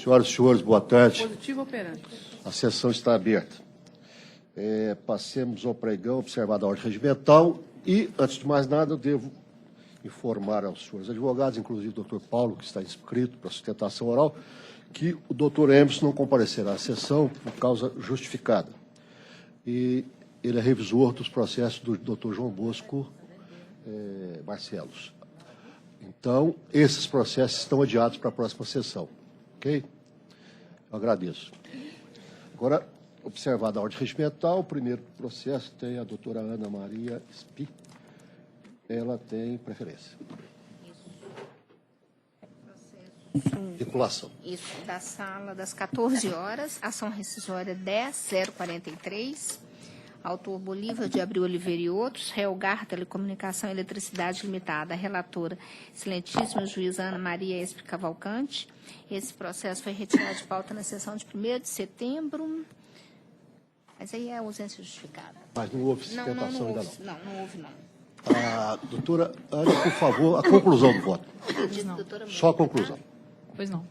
Senhoras e senhores, boa tarde. Positivo operante. A sessão está aberta. Passemos ao pregão, observada a ordem regimental. E, antes de mais nada, eu devo informar aos senhores advogados, inclusive o doutor Paulo, que está inscrito para sustentação oral, que o doutor Emerson não comparecerá à sessão por causa justificada. E ele é revisor dos processos do doutor João Bosco Barcelos. Então, esses processos estão adiados para a próxima sessão. Ok? Eu agradeço. Agora, observada a ordem regimental, o primeiro processo tem a doutora Ana Maria Spi. Ela tem preferência. Vinculação. Isso, da sala das 14 horas, ação rescisória 10.043, autor Bolívar de Abreu Oliveira e outros, réu Garra Telecomunicação e Eletricidade Limitada, a relatora, excelentíssima juíza Ana Maria Espe Cavalcante. Esse processo foi retirado de pauta na sessão de 1º de setembro, mas aí é ausência justificada. Mas não houve sustentação ainda não. Não houve, não. Doutora Ana, por favor, a conclusão do voto. Doutora Só a conclusão. Pois não.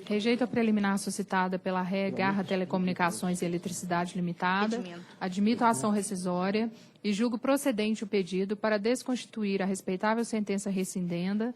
Rejeito a preliminar suscitada pela ré Garra Telecomunicações e Eletricidade Limitada. Admito a ação rescisória e julgo procedente o pedido para desconstituir a respeitável sentença rescindenda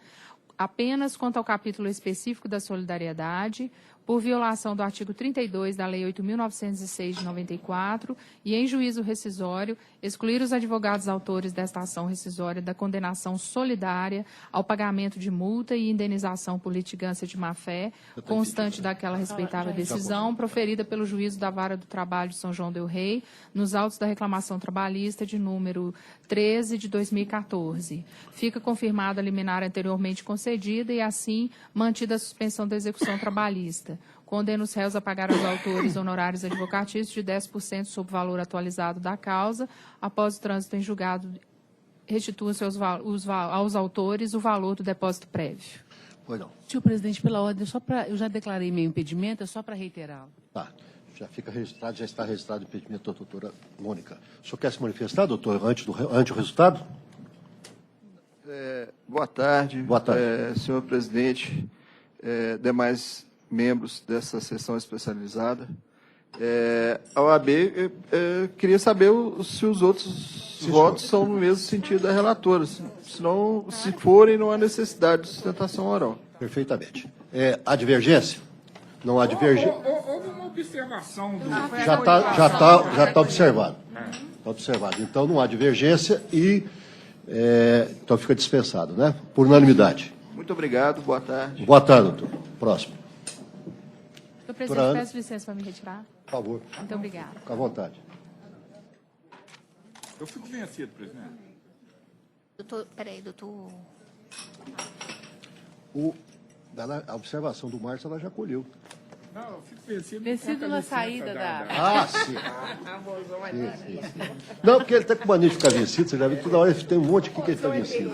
apenas quanto ao capítulo específico da solidariedade, por violação do artigo 32 da Lei 8.906 de 94, e, em juízo rescisório, excluir os advogados autores desta ação rescisória da condenação solidária ao pagamento de multa e indenização por litigância de má-fé, constante daquela respeitável decisão, proferida pelo juízo da Vara do Trabalho de São João del Rei, nos autos da reclamação trabalhista de número 13 de 2014. Fica confirmada a liminar anteriormente concedida e, assim, mantida a suspensão da execução trabalhista. Condena os réus a pagar aos autores honorários advocatícios de 10% sobre o valor atualizado da causa. Após o trânsito em julgado, restituam-se aos autores o valor do depósito prévio. Pois não. Senhor presidente, pela ordem, eu já declarei meu impedimento, é só para reiterá-lo. Tá. Já fica registrado, já está registrado o impedimento da doutora Mônica. O senhor quer se manifestar, doutor, ante o resultado? Boa tarde. Boa tarde. Senhor presidente, demais membros dessa sessão especializada. A OAB queria saber se os outros votos são no mesmo sentido da relatora. Senão, se forem, não há necessidade de sustentação oral. Perfeitamente. Há divergência? Não há divergência? Houve uma observação do... Já está observado. Está observado. Então, não há divergência e então fica dispensado, né? Por unanimidade. Muito obrigado. Boa tarde. Boa tarde, doutor. Próximo. Senhor presidente, peço licença para me retirar. Por favor. Muito obrigada. Fique à vontade. Eu fico vencido, presidente. Doutor. A observação do Márcio, ela já colheu. Não, eu fico vencido. Vencido na saída Sim. Sim. Não, porque ele está com mania de ficar vencido, você já viu, toda hora tem um monte aqui que ele está vencido.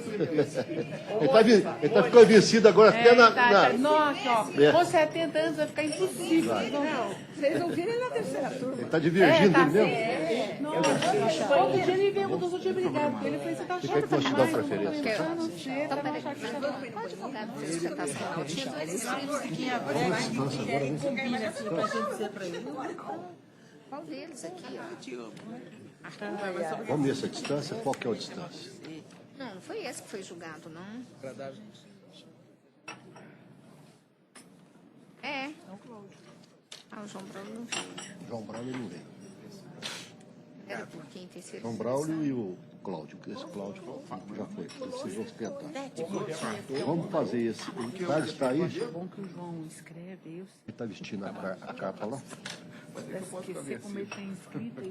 Ele está ficando vencido agora até na... Nossa, ó, com 70 anos vai ficar impossível. Vocês não viram ele na terceira turma. Ele está divergindo ele mesmo. Nossa, outro dia ele veio, eu tinha brigado com ele, eu falei, você tá Você quer chato que nós te damos demais. preferência? Então, peraí. O advogado fez sustentação oral. Tinha dois inscritos aqui. Qual deles aqui, ó? Vamos ver essa distância? Qual que é a distância? Não foi esse que foi julgado, não. O João Braulio não veio. João Braulio não veio. Era por quem terceiro. João Braulio e o Cláudio. Esse Cláudio já foi. Vocês vão tentar. Vamos fazer esse. O Carlos está aí? É bom que o João escreve, eu Ele está vestindo a capa lá? esqueci como ele tem escrito.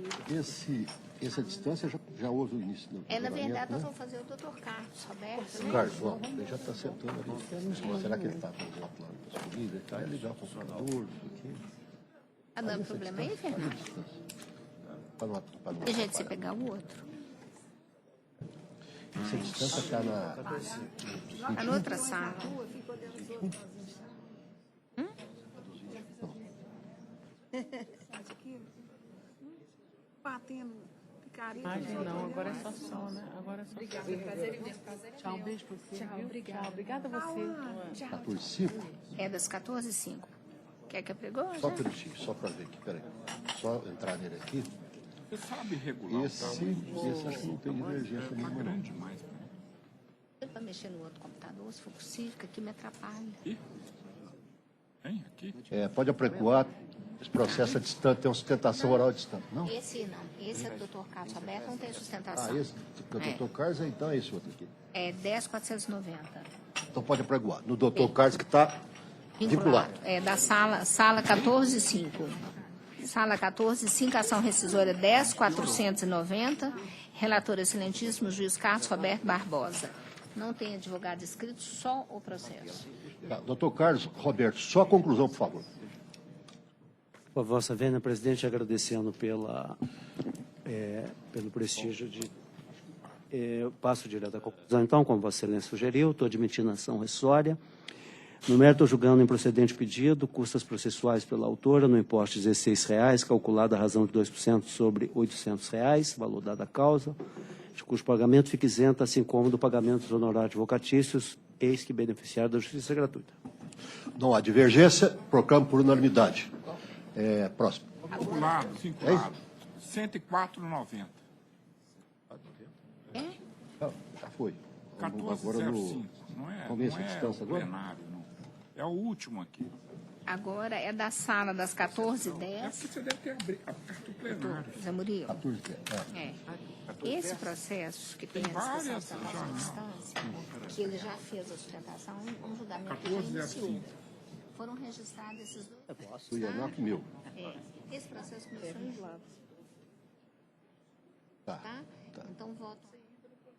Essa distância já houve o início do Na verdade, julgamento, nós né? vamos fazer o doutor Carlos Roberto. Carlos, vamos. Ele já está sentando ali. Será que ele está com o plano das corridas? Ele está ligar o computador, isso aqui. Não é problema aí, Fernando? Tem jeito de você pegar o outro. Essa distância está na... Está na outra sala. Batendo picareta. Não, agora é só som, né? Agora é só som. Tchau, um beijo pra você. Tchau, obrigada. Obrigada a você. Está por 5? É das 14h05. Quer que apregoe? Só um minutinho, só para ver aqui, peraí. Só entrar nele aqui. Você sabe regular Esse acho que não tem divergência nenhuma, não. grande demais. Para mexer no outro computador, se for possível, que aqui me atrapalha. Ih, tem aqui? Pode apregoar, esse processo é distante, tem uma sustentação oral distante. Não? Esse não. Esse é do Dr. Carlos Roberto, não tem sustentação. Esse do Dr. Carlos, então é esse outro aqui. É 10.490. Então pode apregoar. No Dr. Carlos que está vinculado. É da sala 14.5. Sala 14.5, ação rescisória 10.490. Relator excelentíssimo, juiz Carlos Roberto Barbosa. Não tem advogado escrito, só o processo. Tá, Dr. Carlos Roberto, só a conclusão, por favor. Por Vossa Vênia, presidente, agradecendo pelo prestígio de... eu passo direto à conclusão. Então, como Vossa Excelência sugeriu, estou admitindo a ação rescisória. No mérito, julgando em procedente pedido, custas processuais pela autora no importe de R$16, calculada a razão de 2% sobre R$800, valor dado à causa, de cujo pagamento fica isento, assim como do pagamento dos honorários advocatícios, eis que beneficiário da justiça gratuita. Não há divergência, proclamo por unanimidade. Próximo. Vinculado, vinculado. 104,90. Já foi. Agora 14,05. Não é, Vamos ver essa não é distância o agora? plenário, não. É o último aqui. Agora é da sala das 14h10. É porque você deve ter aberto o plenário. Zé Murilo. 14, É. Esse processo que tem a várias, discussão da já, instância, que ele já fez a sustentação, um julgamento que 14,05. iniciou. Foram registrados esses dois. do Ionaco meu. Esse processo começou em julho. Tá. Então, voto.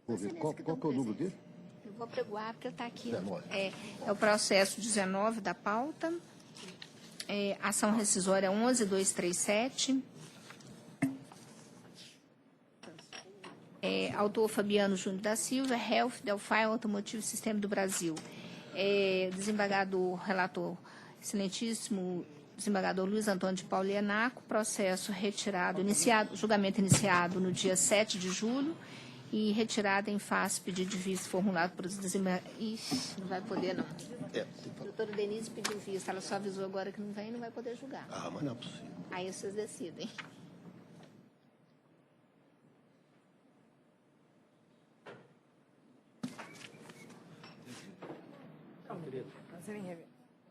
Vou ver. Qual que é o número dele? Eu vou pregoar, porque ele está aqui. 19. É o processo 19 da pauta. Ação rescisória 11.237. Autor Fabiano Júnior da Silva, Health, Delphi Automotive Sistema do Brasil. Desembargador, relator, excelentíssimo desembargador Luiz Antônio de Paulo Ienaco, processo retirado, julgamento iniciado no dia 7 de julho e retirado em face pedido de vista formulado por desembargador. Ixi, não vai poder, não. A doutora Denise pediu vista, ela só avisou agora que não vem e não vai poder julgar. Mas não é possível. Aí vocês decidem.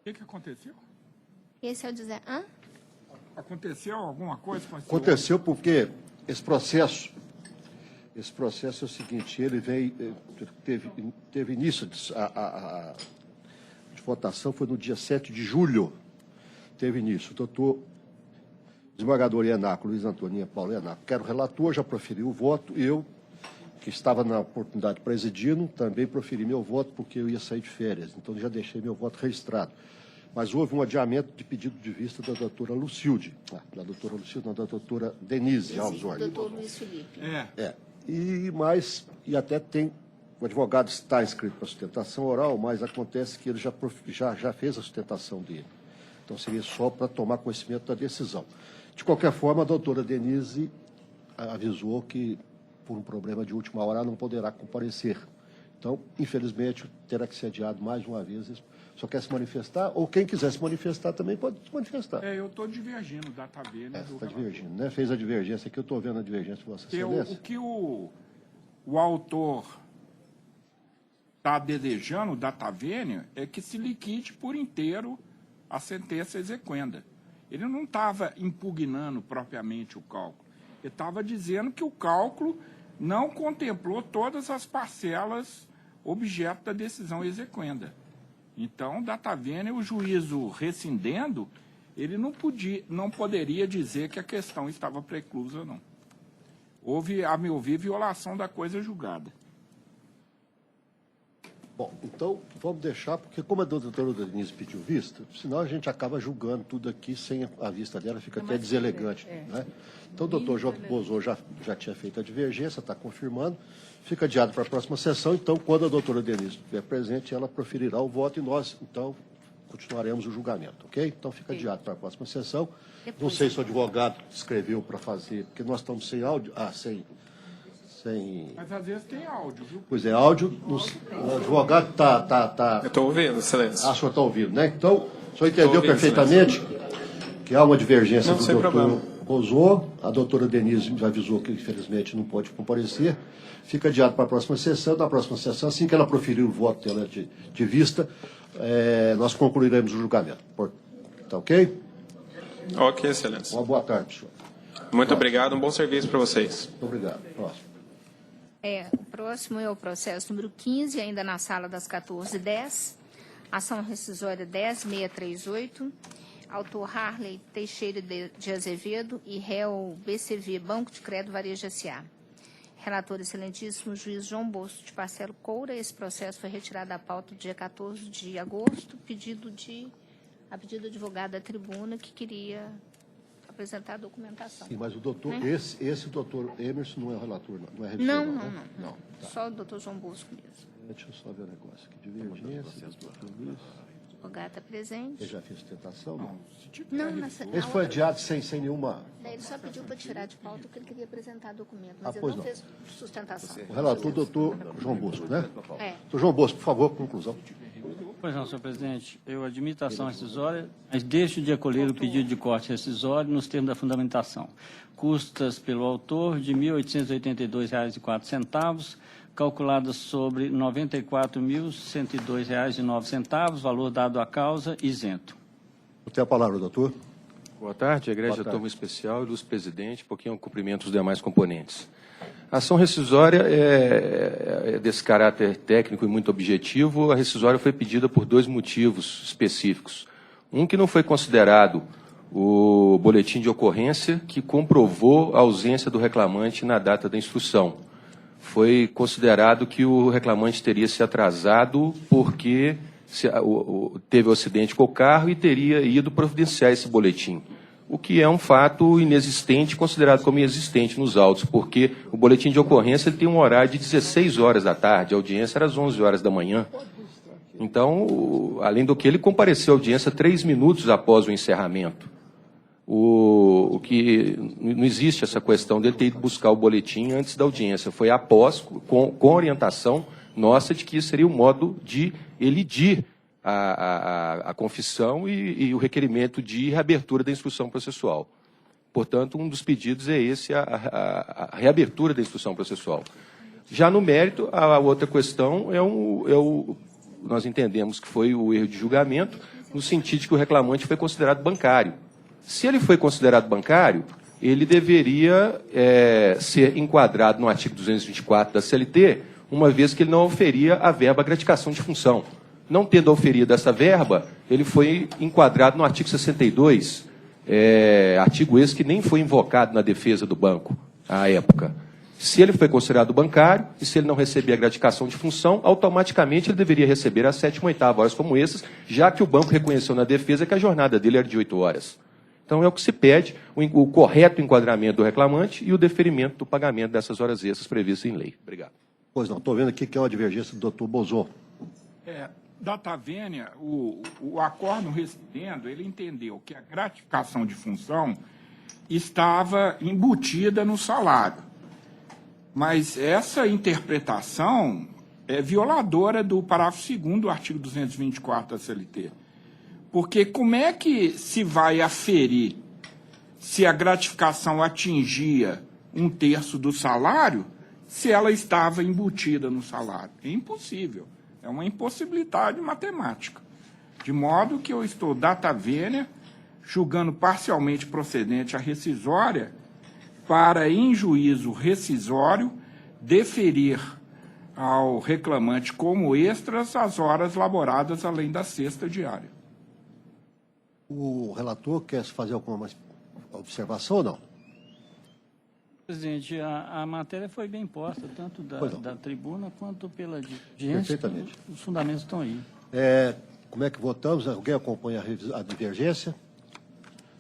O que aconteceu? Esse é o dizer... Hã? Aconteceu alguma coisa com esse Aconteceu porque esse processo é o seguinte, ele teve início, de votação foi no dia 7 de julho, teve início. O doutor desembargador Ienaco, Luiz Antônio Paulo Ienaco, que era o relator, já proferiu o voto, eu, que estava na oportunidade presidindo, também proferi meu voto porque eu ia sair de férias, então já deixei meu voto registrado. Mas houve um adiamento de pedido de vista da doutora Lucilde, da doutora Denise Alves Orne. Doutor Luiz Felipe. E até tem, o advogado está inscrito para sustentação oral, mas acontece que ele já fez a sustentação dele. Então seria só para tomar conhecimento da decisão. De qualquer forma, a doutora Denise avisou que, por um problema de última hora, não poderá comparecer. Então, infelizmente, terá que ser adiado mais uma vez. Só quer se manifestar, ou quem quiser se manifestar também pode se manifestar. eu estou divergindo da tabela. Está divergindo, né? Fez a divergência aqui, eu estou vendo a divergência de Vossa Excelência. O que o autor está desejando, da Tavênia, é que se liquide por inteiro a sentença exequenda. Ele não estava impugnando propriamente o cálculo. Ele estava dizendo que o cálculo não contemplou todas as parcelas objeto da decisão exequenda. Então, da Tavênia, o juízo rescindendo, ele não poderia dizer que a questão estava preclusa, não. Houve, a meu ver, violação da coisa julgada. Bom, então vamos deixar, porque como a doutora Denise pediu vista, senão a gente acaba julgando tudo aqui sem a vista dela, fica até deselegante. Né? Então o doutor João Bozô já tinha feito a divergência, está confirmando, fica adiado para a próxima sessão, então quando a doutora Denise estiver presente, ela proferirá o voto e nós, então, continuaremos o julgamento, ok? Então fica adiado para a próxima sessão. Não sei se o advogado escreveu para fazer, porque nós estamos sem áudio, sem... Mas às vezes tem áudio, viu? Pois é, áudio, o advogado está... Eu estou ouvindo, excelência. O senhor está ouvindo, né? Então, O senhor entendeu perfeitamente que há uma divergência Não, do sem doutor problema. Bozô, a doutora Denise me avisou que, infelizmente, não pode comparecer. Fica adiado para a próxima sessão. Na próxima sessão, assim que ela proferir o voto dela de vista, nós concluiremos o julgamento. Tá ok? Ok, excelência. Uma boa tarde, senhor. Muito obrigado, um bom serviço para vocês. Muito obrigado. Próximo. O próximo é o processo número 15, ainda na sala das 14h10. Ação rescisória 10638. Autor Harley Teixeira de Azevedo e réu BCV Banco de Crédito Varejo S.A. Relator excelentíssimo juiz João Bosco de Parcelo Coura. Esse processo foi retirado da pauta do dia 14 de agosto, a pedido do advogado da tribuna que queria apresentar a documentação. Sim, mas o doutor, esse doutor Emerson não é o relator, não é revisor, Não, né? não. Tá. Só o doutor João Bosco mesmo. Deixa eu só ver o negócio aqui. Divergência, doutor Luiz. O advogado está presente. Ele já fez tentação? Não. Não, Esse foi adiado sem nenhuma... Ele só pediu para tirar de pauta porque ele queria apresentar documento, mas ele pois não não. fez sustentação. O relator, doutor João Bosco, né? Doutor João Bosco, por favor, conclusão. Pois não, senhor presidente. Eu admito a ação rescisória, mas deixo de acolher o pedido de corte rescisório nos termos da fundamentação. Custas pelo autor de R$ 1.882,04, calculadas sobre R$ 94.102,09, valor dado à causa, isento. Tem a palavra, doutor. Boa tarde, Egrégia Turma Especial, ilustre presidente, porque é um cumprimento dos demais componentes. A ação rescisória é desse caráter técnico e muito objetivo. A rescisória foi pedida por dois motivos específicos. Um, que não foi considerado o boletim de ocorrência que comprovou a ausência do reclamante na data da instrução. Foi considerado que o reclamante teria se atrasado porque teve um acidente com o carro e teria ido providenciar esse boletim. O que é um fato inexistente, considerado como inexistente nos autos, porque o boletim de ocorrência ele tem um horário de 16 horas da tarde, a audiência era às 11 horas da manhã. Então, além do que, ele compareceu à audiência 3 minutos após o encerramento. O que não existe essa questão dele ter ido buscar o boletim antes da audiência, foi após, com orientação nossa de que isso seria o modo de elidir a confissão e o requerimento de reabertura da instrução processual. Portanto, um dos pedidos é esse, a reabertura da instrução processual. Já no mérito, a outra questão nós entendemos que foi o erro de julgamento, no sentido de que o reclamante foi considerado bancário. Se ele foi considerado bancário, ele deveria ser enquadrado no artigo 224 da CLT, uma vez que ele não oferia a verba gratificação de função. Não tendo oferido essa verba, ele foi enquadrado no artigo 62, artigo esse que nem foi invocado na defesa do banco à época. Se ele foi considerado bancário e se ele não receber a gratificação de função, automaticamente ele deveria receber as 7ª e 8ª horas como essas, já que o banco reconheceu na defesa que a jornada dele era de 8 horas. Então, é o que se pede, o correto enquadramento do reclamante e o deferimento do pagamento dessas horas extras previstas em lei. Obrigado. Pois não, estou vendo aqui que é uma divergência do doutor Bozô. Data vênia, o acórdão residendo, ele entendeu que a gratificação de função estava embutida no salário. Mas essa interpretação é violadora do parágrafo 2º do artigo 224 da CLT. Porque como é que se vai aferir se a gratificação atingia 1/3 do salário se ela estava embutida no salário? É impossível. É uma impossibilidade matemática. De modo que eu estou data vênia, julgando parcialmente procedente a rescisória, para, em juízo rescisório, deferir ao reclamante como extras as horas laboradas além da sexta diária. O relator quer fazer alguma observação ou não? Presidente, a matéria foi bem posta, tanto da tribuna quanto pela audiência. Perfeitamente. Os fundamentos estão aí. Como é que votamos? Alguém acompanha a divergência?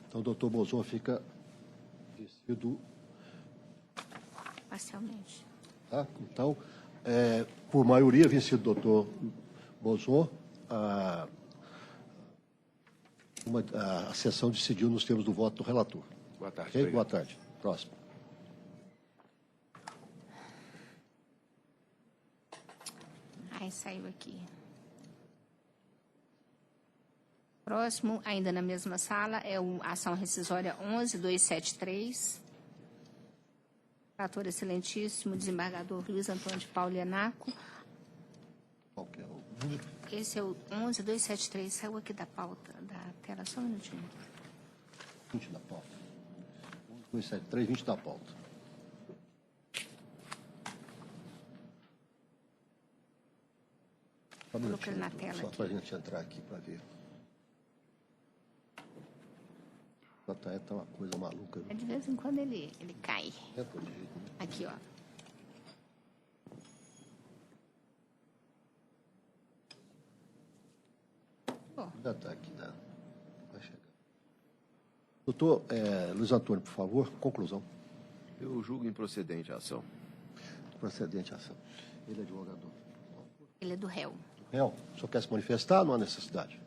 Então, o doutor Bozô fica vencido. Parcialmente. Tá? Então, por maioria, vencido o doutor Bozô, a sessão decidiu nos termos do voto do relator. Boa tarde. Okay? Boa tarde. Próximo. Ai, saiu aqui. Próximo, ainda na mesma sala, é a ação rescisória 11.273. Relator excelentíssimo, desembargador Luiz Antônio de Paulo Ianaco. Qual que é o... Esse é o 11.273, saiu aqui da pauta, da tela, só um minutinho. 20 da pauta. 273, 20 da pauta. Coloquei na tela só aqui. para a gente entrar aqui para ver. O JE tá uma coisa maluca. De vez em quando ele cai. É por jeito, né? Aqui, ó. Bom, Já está aqui, né? Vai chegar. Doutor Luiz Antônio, por favor, conclusão. Eu julgo improcedente a ação. Procedente à ação. Ele é advogador. ele é do réu. Réu, o senhor quer se manifestar? Não há necessidade.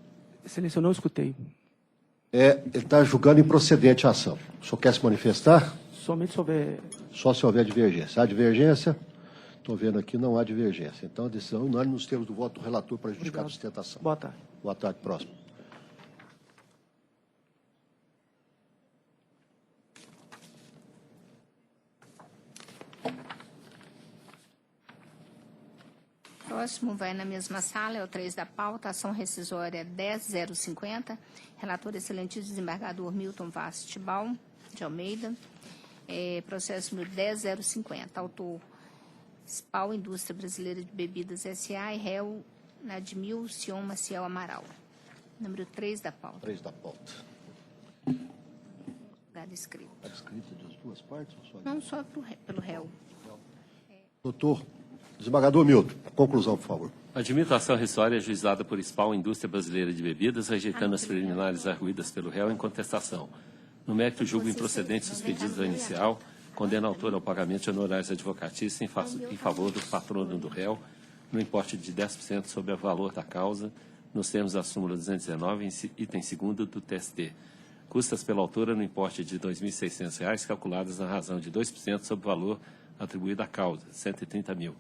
Excelência, eu não escutei. Ele está julgando improcedente a ação. O senhor quer se manifestar? Somente se houver... Só se houver divergência. Há divergência? Estou vendo aqui, não há divergência. Então, a decisão unânime nos termos do voto do relator para justificar a sustentação. Boa tarde. Boa tarde. Próximo. Próximo vai na mesma sala, é o 3 da pauta, ação rescisória 10.050, relator excelentíssimo desembargador Milton Vaz Tibau de Almeida, processo número 10.050, autor SPAL Indústria Brasileira de Bebidas S.A. e réu Nadmil Sion Maciel Amaral. Número 3 da pauta. 3 da pauta. Dado escrito. Está escrito das duas partes? Ou só... Não só pelo réu. Doutor, desembargador Milton, conclusão, por favor. Admito a ação rescisória ajuizada por SPAL Indústria Brasileira de Bebidas, rejeitando as preliminares arguidas pelo réu em contestação. No mérito, julgo improcedentes os pedidos da inicial, condena a autor ao pagamento de honorários advocatícios em favor do patrono do réu, no importe de 10% sobre o valor da causa, nos termos da súmula 219, item 2º do TST. Custas pela autora no importe de R$ 2.600, calculadas na razão de 2% sobre o valor atribuído à causa, R$ 130 mil.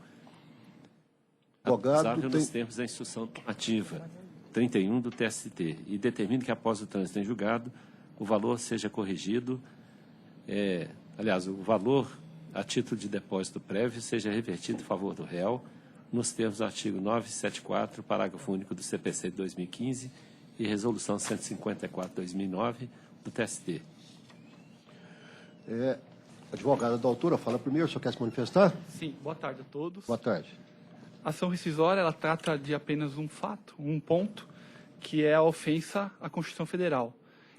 Acusável nos termos da instrução normativa 31 do TST, e determino que, após o trânsito em julgado, o valor seja corrigido, o valor a título de depósito prévio seja revertido em favor do réu, nos termos do artigo 974, parágrafo único do CPC de 2015 e resolução 154/2009 do TST. Advogada da autora, fala primeiro, o senhor quer se manifestar? Sim, boa tarde a todos. Boa tarde. A ação rescisória, ela trata de apenas um fato, um ponto, que é a ofensa à Constituição Federal.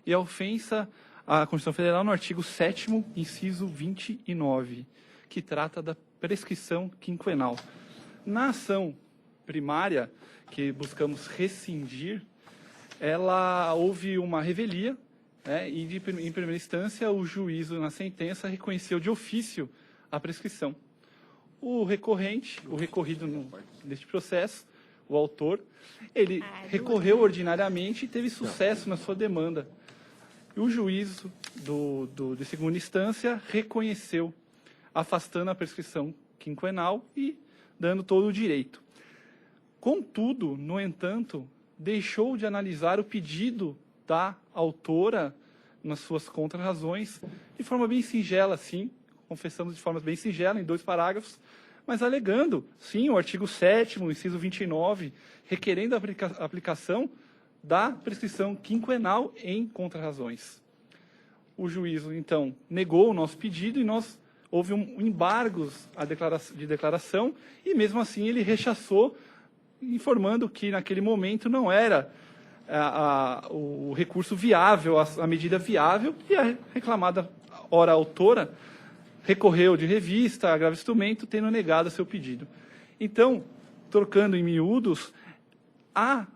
E a ofensa à Constituição Federal no artigo 7º, inciso 29, que trata da prescrição quinquenal. Na ação primária, que buscamos rescindir, houve uma revelia, e em primeira instância o juízo na sentença reconheceu de ofício a prescrição. O recorrido neste processo, o autor, ele recorreu ordinariamente e teve sucesso na sua demanda. E o juízo de segunda instância reconheceu, afastando a prescrição quinquenal e dando todo o direito. Contudo, no entanto, deixou de analisar o pedido da autora nas suas contrarrazões de forma bem singela, sim, confessamos de forma bem singela, em 2 parágrafos, mas alegando, sim, o artigo 7º, inciso 29, requerendo a aplicação da prescrição quinquenal em contrarrazões. O juízo, então, negou o nosso pedido e houve um embargo de declaração e, mesmo assim, ele rechaçou, informando que, naquele momento, não era o recurso viável, a medida viável, e a reclamada ora autora recorreu de revista, agravo instrumento, tendo negado seu pedido. Então, trocando em miúdos, a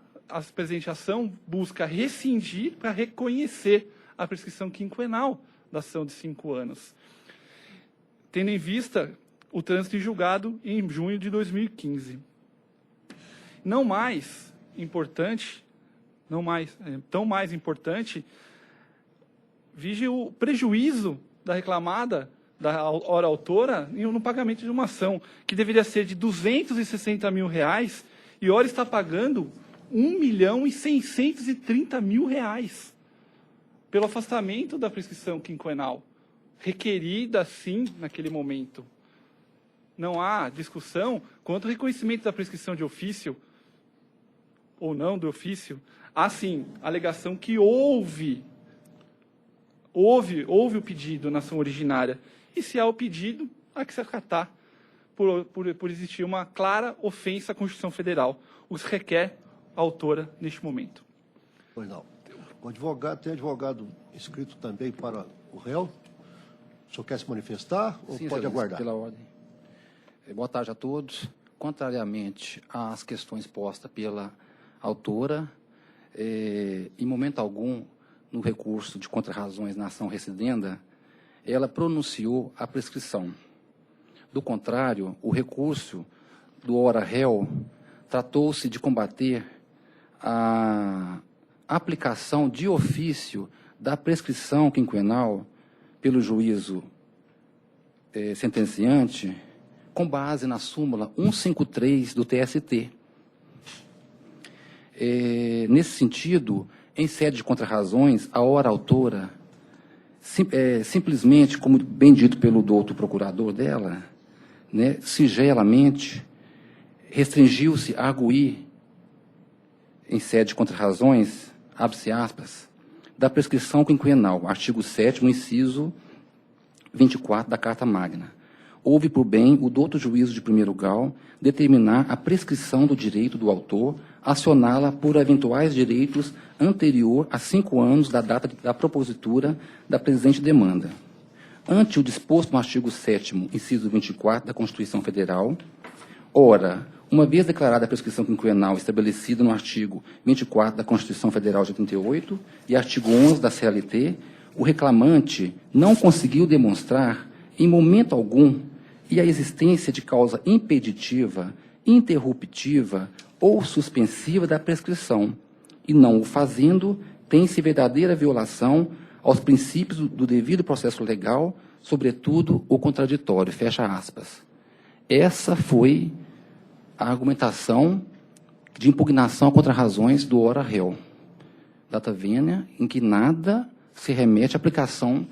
presente ação busca rescindir para reconhecer a prescrição quinquenal da ação de 5 anos, tendo em vista o trânsito em julgado em junho de 2015. Tão mais importante, vige o prejuízo da reclamada, da hora autora, no pagamento de uma ação, que deveria ser de R$ 260 mil, e ora está pagando R$1.630.000 pelo afastamento da prescrição quinquenal, requerida, sim, naquele momento. Não há discussão quanto ao reconhecimento da prescrição de ofício, ou não do ofício. Há, sim, alegação que houve o pedido na ação originária. E se há o pedido, há que se acatar por existir uma clara ofensa à Constituição Federal, o que se requer a autora neste momento. Pois não. O advogado, tem advogado inscrito também para o réu? O senhor quer se manifestar ou Sim, pode excelência, aguardar? pela ordem. Boa tarde a todos. Contrariamente às questões postas pela autora, em momento algum, no recurso de contrarrazões na ação recidenda, ela pronunciou a prescrição. Do contrário, o recurso do ora réu tratou-se de combater a aplicação de ofício da prescrição quinquenal pelo juízo sentenciante com base na súmula 153 do TST. Nesse sentido, em sede de contrarrazões, a ora autora, simplesmente, como bem dito pelo doutor procurador dela, né, singelamente, restringiu-se a arguir, em sede de contrarrazões, abre-se aspas, da prescrição quinquenal, artigo 7º, inciso 24 da Carta Magna. Houve por bem o douto juízo de primeiro grau determinar a prescrição do direito do autor, acioná-la por eventuais direitos anterior a 5 anos da data da propositura da presente demanda. Ante o disposto no artigo 7º, inciso 24 da Constituição Federal, ora, uma vez declarada a prescrição quinquenal estabelecida no artigo 24 da Constituição Federal de 88 e artigo 11 da CLT, o reclamante não conseguiu demonstrar, em momento algum, e a existência de causa impeditiva, interruptiva ou suspensiva da prescrição, e não o fazendo, tem-se verdadeira violação aos princípios do devido processo legal, sobretudo o contraditório, fecha aspas. Essa foi a argumentação de impugnação contra razões do ora réu, data vênia, em que nada se remete à aplicação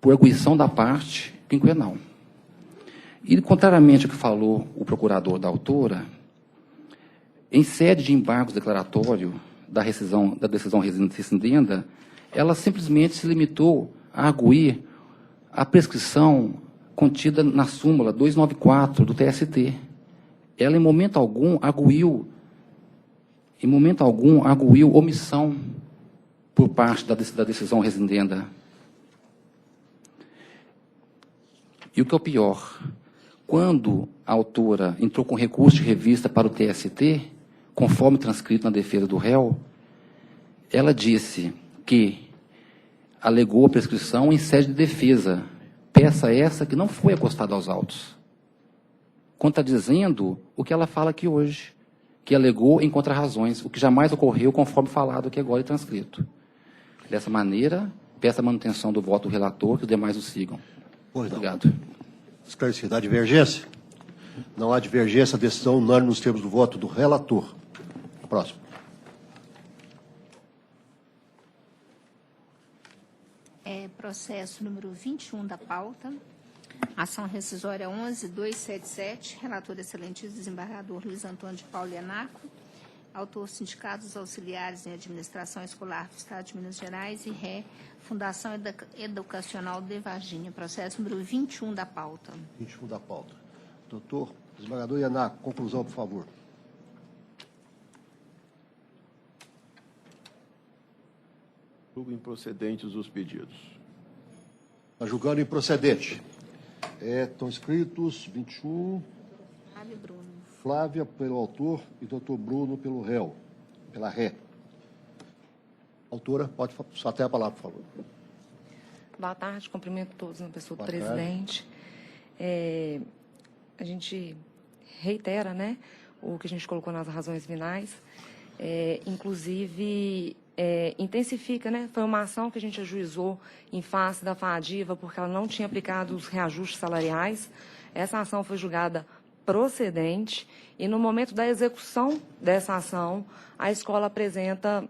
por arguição da parte quinquenal. E, contrariamente ao que falou o procurador da autora, em sede de embargos declaratório da decisão rescindenda, ela simplesmente se limitou a arguir a prescrição contida na súmula 294 do TST. Ela, em momento algum, arguiu omissão por parte da decisão rescindenda. E o que é o pior, quando a autora entrou com recurso de revista para o TST, conforme transcrito na defesa do réu, ela disse que alegou a prescrição em sede de defesa, peça essa que não foi acostada aos autos, contradizendo o que ela fala aqui hoje, que alegou em contrarrazões, o que jamais ocorreu conforme falado aqui agora e transcrito. Dessa maneira, peço a manutenção do voto do relator, que os demais o sigam. Pois não. Obrigado. Esclarecida a divergência? Não há divergência, a decisão unânime nos termos do voto do relator. Próximo. Processo número 21 da pauta. Ação rescisória 11.277. Relator excelentíssimo desembargador Luiz Antônio de Paulo Enaco. Autor Sindicatos Auxiliares em Administração Escolar do Estado de Minas Gerais e ré Fundação Educacional de Varginha. Processo número 21 da pauta. 21 da pauta. Doutor desembargador Enaco, conclusão, por favor. Julgo improcedentes os pedidos. Está julgando improcedente. Estão inscritos 21. Flávia Bruno. Flávia, pelo autor, e doutor Bruno, pelo réu, pela ré. Autora, pode só ter a palavra, por favor. Boa tarde, cumprimento todos na pessoa do Boa presidente. A gente reitera, né, o que a gente colocou nas razões finais, inclusive intensifica, né, foi uma ação que a gente ajuizou em face da FADIVA porque ela não tinha aplicado os reajustes salariais. Essa ação foi julgada procedente e, no momento da execução dessa ação, a escola apresenta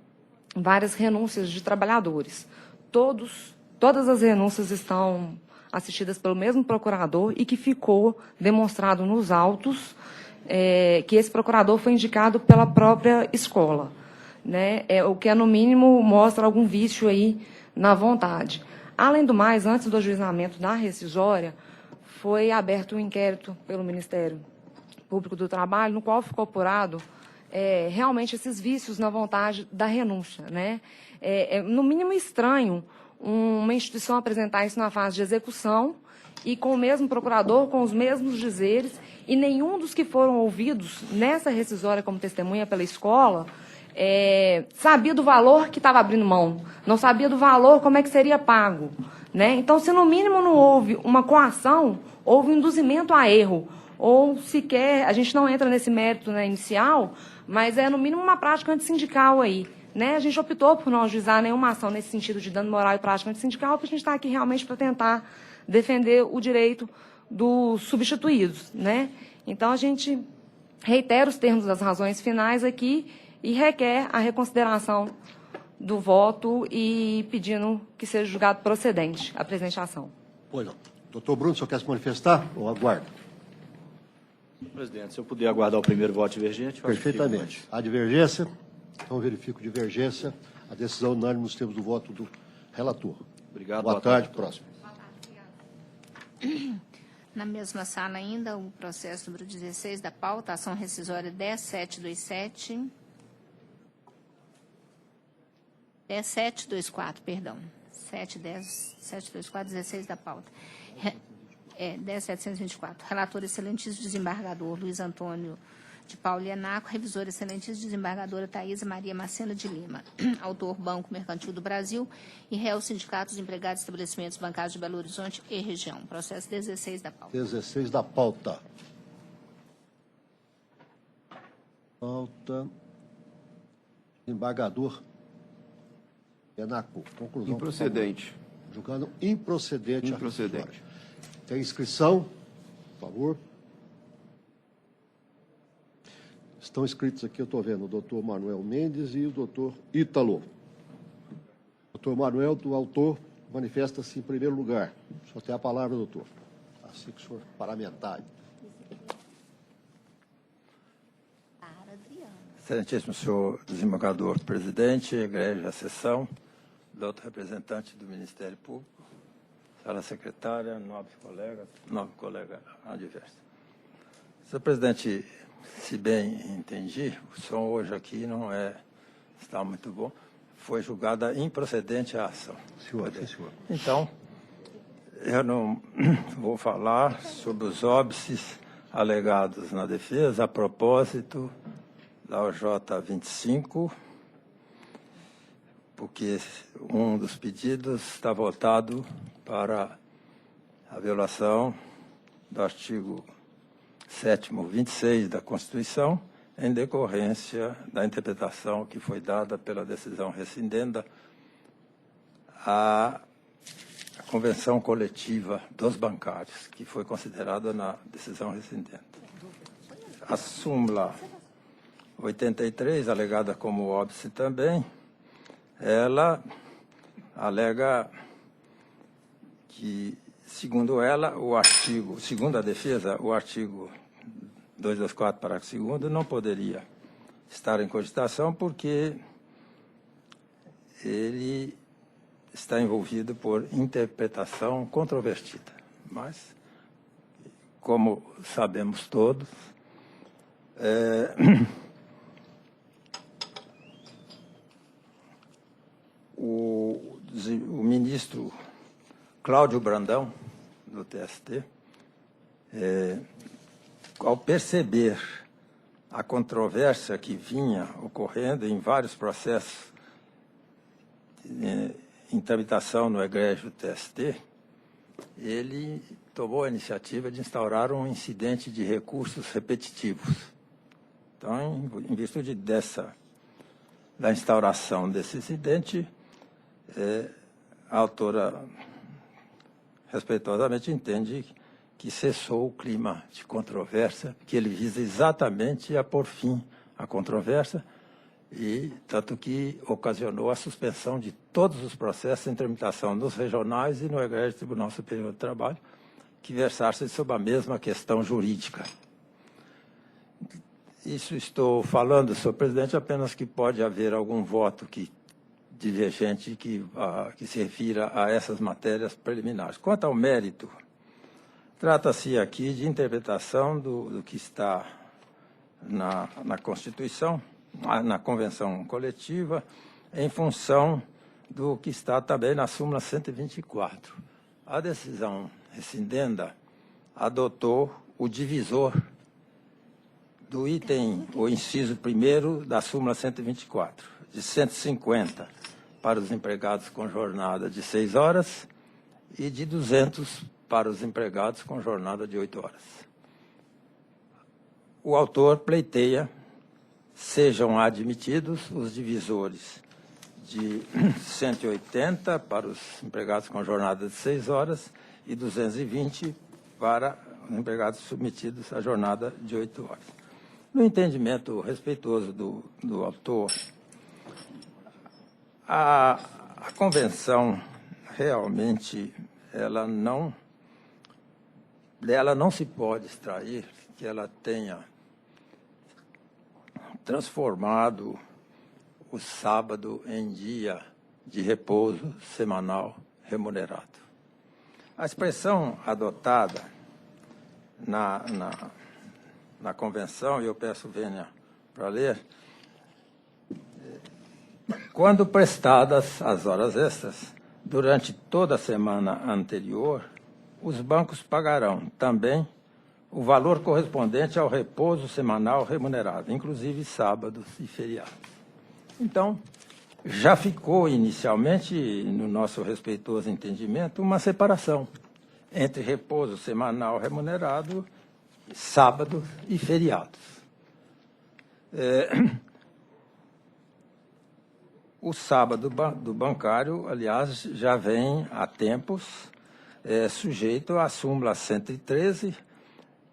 várias renúncias de trabalhadores. Todas as renúncias estão assistidas pelo mesmo procurador e que ficou demonstrado nos autos que esse procurador foi indicado pela própria escola, né? O que, no mínimo, mostra algum vício aí na vontade. Além do mais, antes do ajuizamento da rescisória, foi aberto um inquérito pelo Ministério Público do Trabalho, no qual ficou apurado realmente esses vícios na vontade da renúncia, né? No mínimo estranho uma instituição apresentar isso na fase de execução e com o mesmo procurador, com os mesmos dizeres, e nenhum dos que foram ouvidos nessa rescisória como testemunha pela escola sabia do valor que estava abrindo mão, não sabia do valor, como é que seria pago, né? Então, se no mínimo não houve uma coação, houve um induzimento a erro, ou sequer, a gente não entra nesse mérito, né, inicial, mas no mínimo uma prática antissindical aí, né? A gente optou por não ajuizar nenhuma ação nesse sentido de dano moral e prática antissindical, porque a gente está aqui realmente para tentar defender o direito dos substituídos, né? Então, a gente reitera os termos das razões finais aqui e requer a reconsideração do voto e pedindo que seja julgado procedente a presente ação. Pois não. Doutor Bruno, o senhor quer se manifestar ou aguarda? Presidente, se eu puder aguardar o primeiro voto divergente... Perfeitamente. Há divergência? Então, verifico divergência. A decisão unânime nos termos do voto do relator. Obrigado. Boa tarde. Próximo. Na mesma sala ainda, o processo número 16 da pauta, ação rescisória 10727. 10724, perdão. 724, 16 da pauta. 10724. Relator excelentíssimo desembargador Luiz Antônio de Paulo Enaco, revisor excelentíssimo desembargadora Thaisa Maria Macena de Lima. Autor Banco Mercantil do Brasil e réu Sindicato dos Empregados de Estabelecimentos Bancários de Belo Horizonte e região. Processo 16 da pauta. 16 da pauta. Pauta. Desembargador Enaco. Conclusão. Improcedente. Julgando improcedente. Improcedente. Tem inscrição, por favor. Estão inscritos aqui, eu estou vendo, o doutor Manuel Mendes e o doutor Ítalo. Doutor Manuel, do autor, manifesta-se em primeiro lugar. O senhor tem a palavra, doutor. Assim que o senhor parlamentar. Excelentíssimo senhor desembargador presidente, egrégia sessão, doutor representante do Ministério Público, senhora secretária, nobre colega adverso. Senhor presidente, se bem entendi, o som hoje aqui não está muito bom, foi julgada improcedente a ação. Senhor. Então, eu não vou falar sobre os óbices alegados na defesa a propósito da OJ 25, porque um dos pedidos está voltado para a violação do artigo 7º, 26 da Constituição, em decorrência da interpretação que foi dada pela decisão rescindenda à Convenção Coletiva dos Bancários, que foi considerada na decisão rescindenda. A súmula 83, alegada como óbice também, ela alega que, segundo ela, segundo a defesa, o artigo 224, parágrafo 2º, não poderia estar em cogitação porque ele está envolvido por interpretação controvertida. Mas, como sabemos todos, o ministro Cláudio Brandão, do TST, ao perceber a controvérsia que vinha ocorrendo em vários processos em tramitação no egrégio TST, ele tomou a iniciativa de instaurar um incidente de recursos repetitivos. Então, em virtude da instauração desse incidente, a autora respeitosamente entende que cessou o clima de controvérsia, que ele visa exatamente a pôr fim à controvérsia, e tanto que ocasionou a suspensão de todos os processos em tramitação nos regionais e no egrégio Tribunal Superior do Trabalho, que versassem sobre a mesma questão jurídica. Isso estou falando, senhor presidente, apenas que pode haver algum voto divergente que se refira a essas matérias preliminares. Quanto ao mérito, trata-se aqui de interpretação do que está na Constituição, na Convenção Coletiva, em função do que está também na súmula 124. A decisão rescindenda adotou o divisor do item, o inciso 1º da súmula 124, de 150 para os empregados com jornada de 6 horas e de 200 para os empregados com jornada de 8 horas. O autor pleiteia sejam admitidos os divisores de 180 para os empregados com jornada de 6 horas e 220 para os empregados submetidos à jornada de 8 horas. No entendimento respeitoso do autor, a convenção realmente ela não se pode extrair que ela tenha transformado o sábado em dia de repouso semanal remunerado. A expressão adotada na convenção, e eu peço vênia para ler, quando prestadas as horas extras, durante toda a semana anterior, os bancos pagarão também o valor correspondente ao repouso semanal remunerado, inclusive sábados e feriados. Então, já ficou inicialmente, no nosso respeitoso entendimento, uma separação entre repouso semanal remunerado, sábados e feriados. O sábado do bancário, aliás, já vem há tempos sujeito à súmula 113,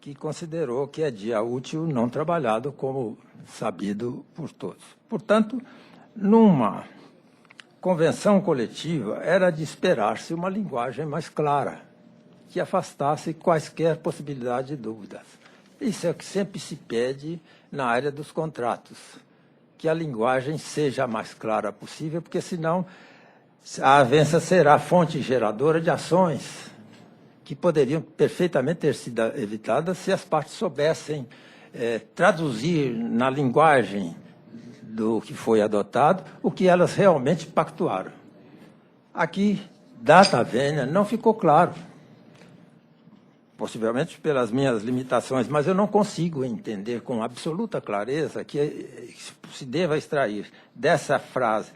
que considerou que é dia útil não trabalhado, como sabido por todos. Portanto, numa convenção coletiva, era de esperar-se uma linguagem mais clara, que afastasse quaisquer possibilidade de dúvidas. Isso é o que sempre se pede na área dos contratos, que a linguagem seja a mais clara possível, porque senão a avença será fonte geradora de ações que poderiam perfeitamente ter sido evitadas se as partes soubessem traduzir na linguagem do que foi adotado o que elas realmente pactuaram. Aqui, data vênia, não ficou claro, possivelmente pelas minhas limitações, mas eu não consigo entender com absoluta clareza que se deva extrair dessa frase,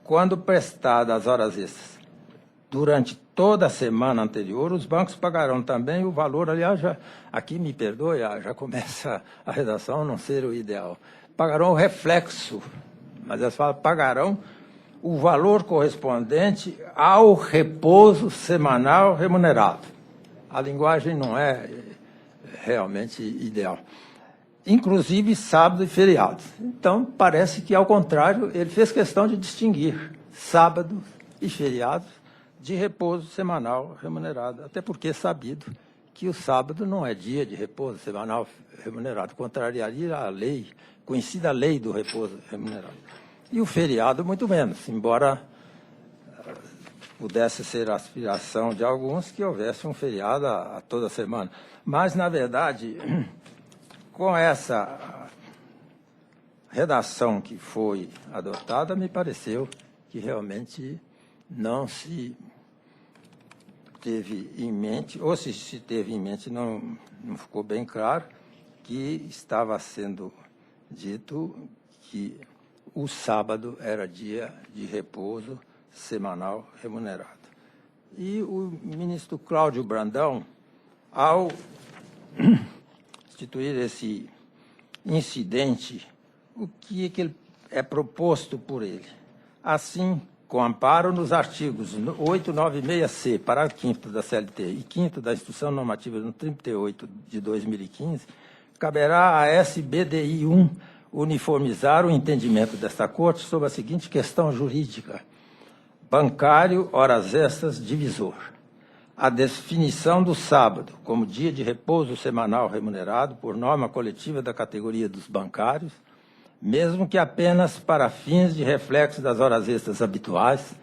quando prestadas as horas extras, durante toda a semana anterior, os bancos pagarão também o valor, aliás, aqui me perdoe, já começa a redação a não ser o ideal, pagarão o reflexo, mas elas falam, pagarão o valor correspondente ao repouso semanal remunerado. A linguagem não é realmente ideal. Inclusive sábado e feriados. Então, parece que, ao contrário, ele fez questão de distinguir sábado e feriados de repouso semanal remunerado, até porque é sabido que o sábado não é dia de repouso semanal remunerado, contrariaria a lei, conhecida lei do repouso remunerado. E o feriado, muito menos, embora pudesse ser a aspiração de alguns que houvesse um feriado a toda semana. Mas, na verdade, com essa redação que foi adotada, me pareceu que realmente não se teve em mente, ou se teve em mente, não ficou bem claro, que estava sendo dito que o sábado era dia de repouso semanal remunerado. E o ministro Cláudio Brandão, ao instituir esse incidente, o que é proposto por ele? Assim com amparo nos artigos 896C, parágrafo 5º da CLT e 5º da Instrução Normativa no 38 de 2015, caberá à SBDI-1 uniformizar o entendimento desta Corte sobre a seguinte questão jurídica: bancário, horas extras, divisor. A definição do sábado como dia de repouso semanal remunerado por norma coletiva da categoria dos bancários, mesmo que apenas para fins de reflexo das horas extras habituais,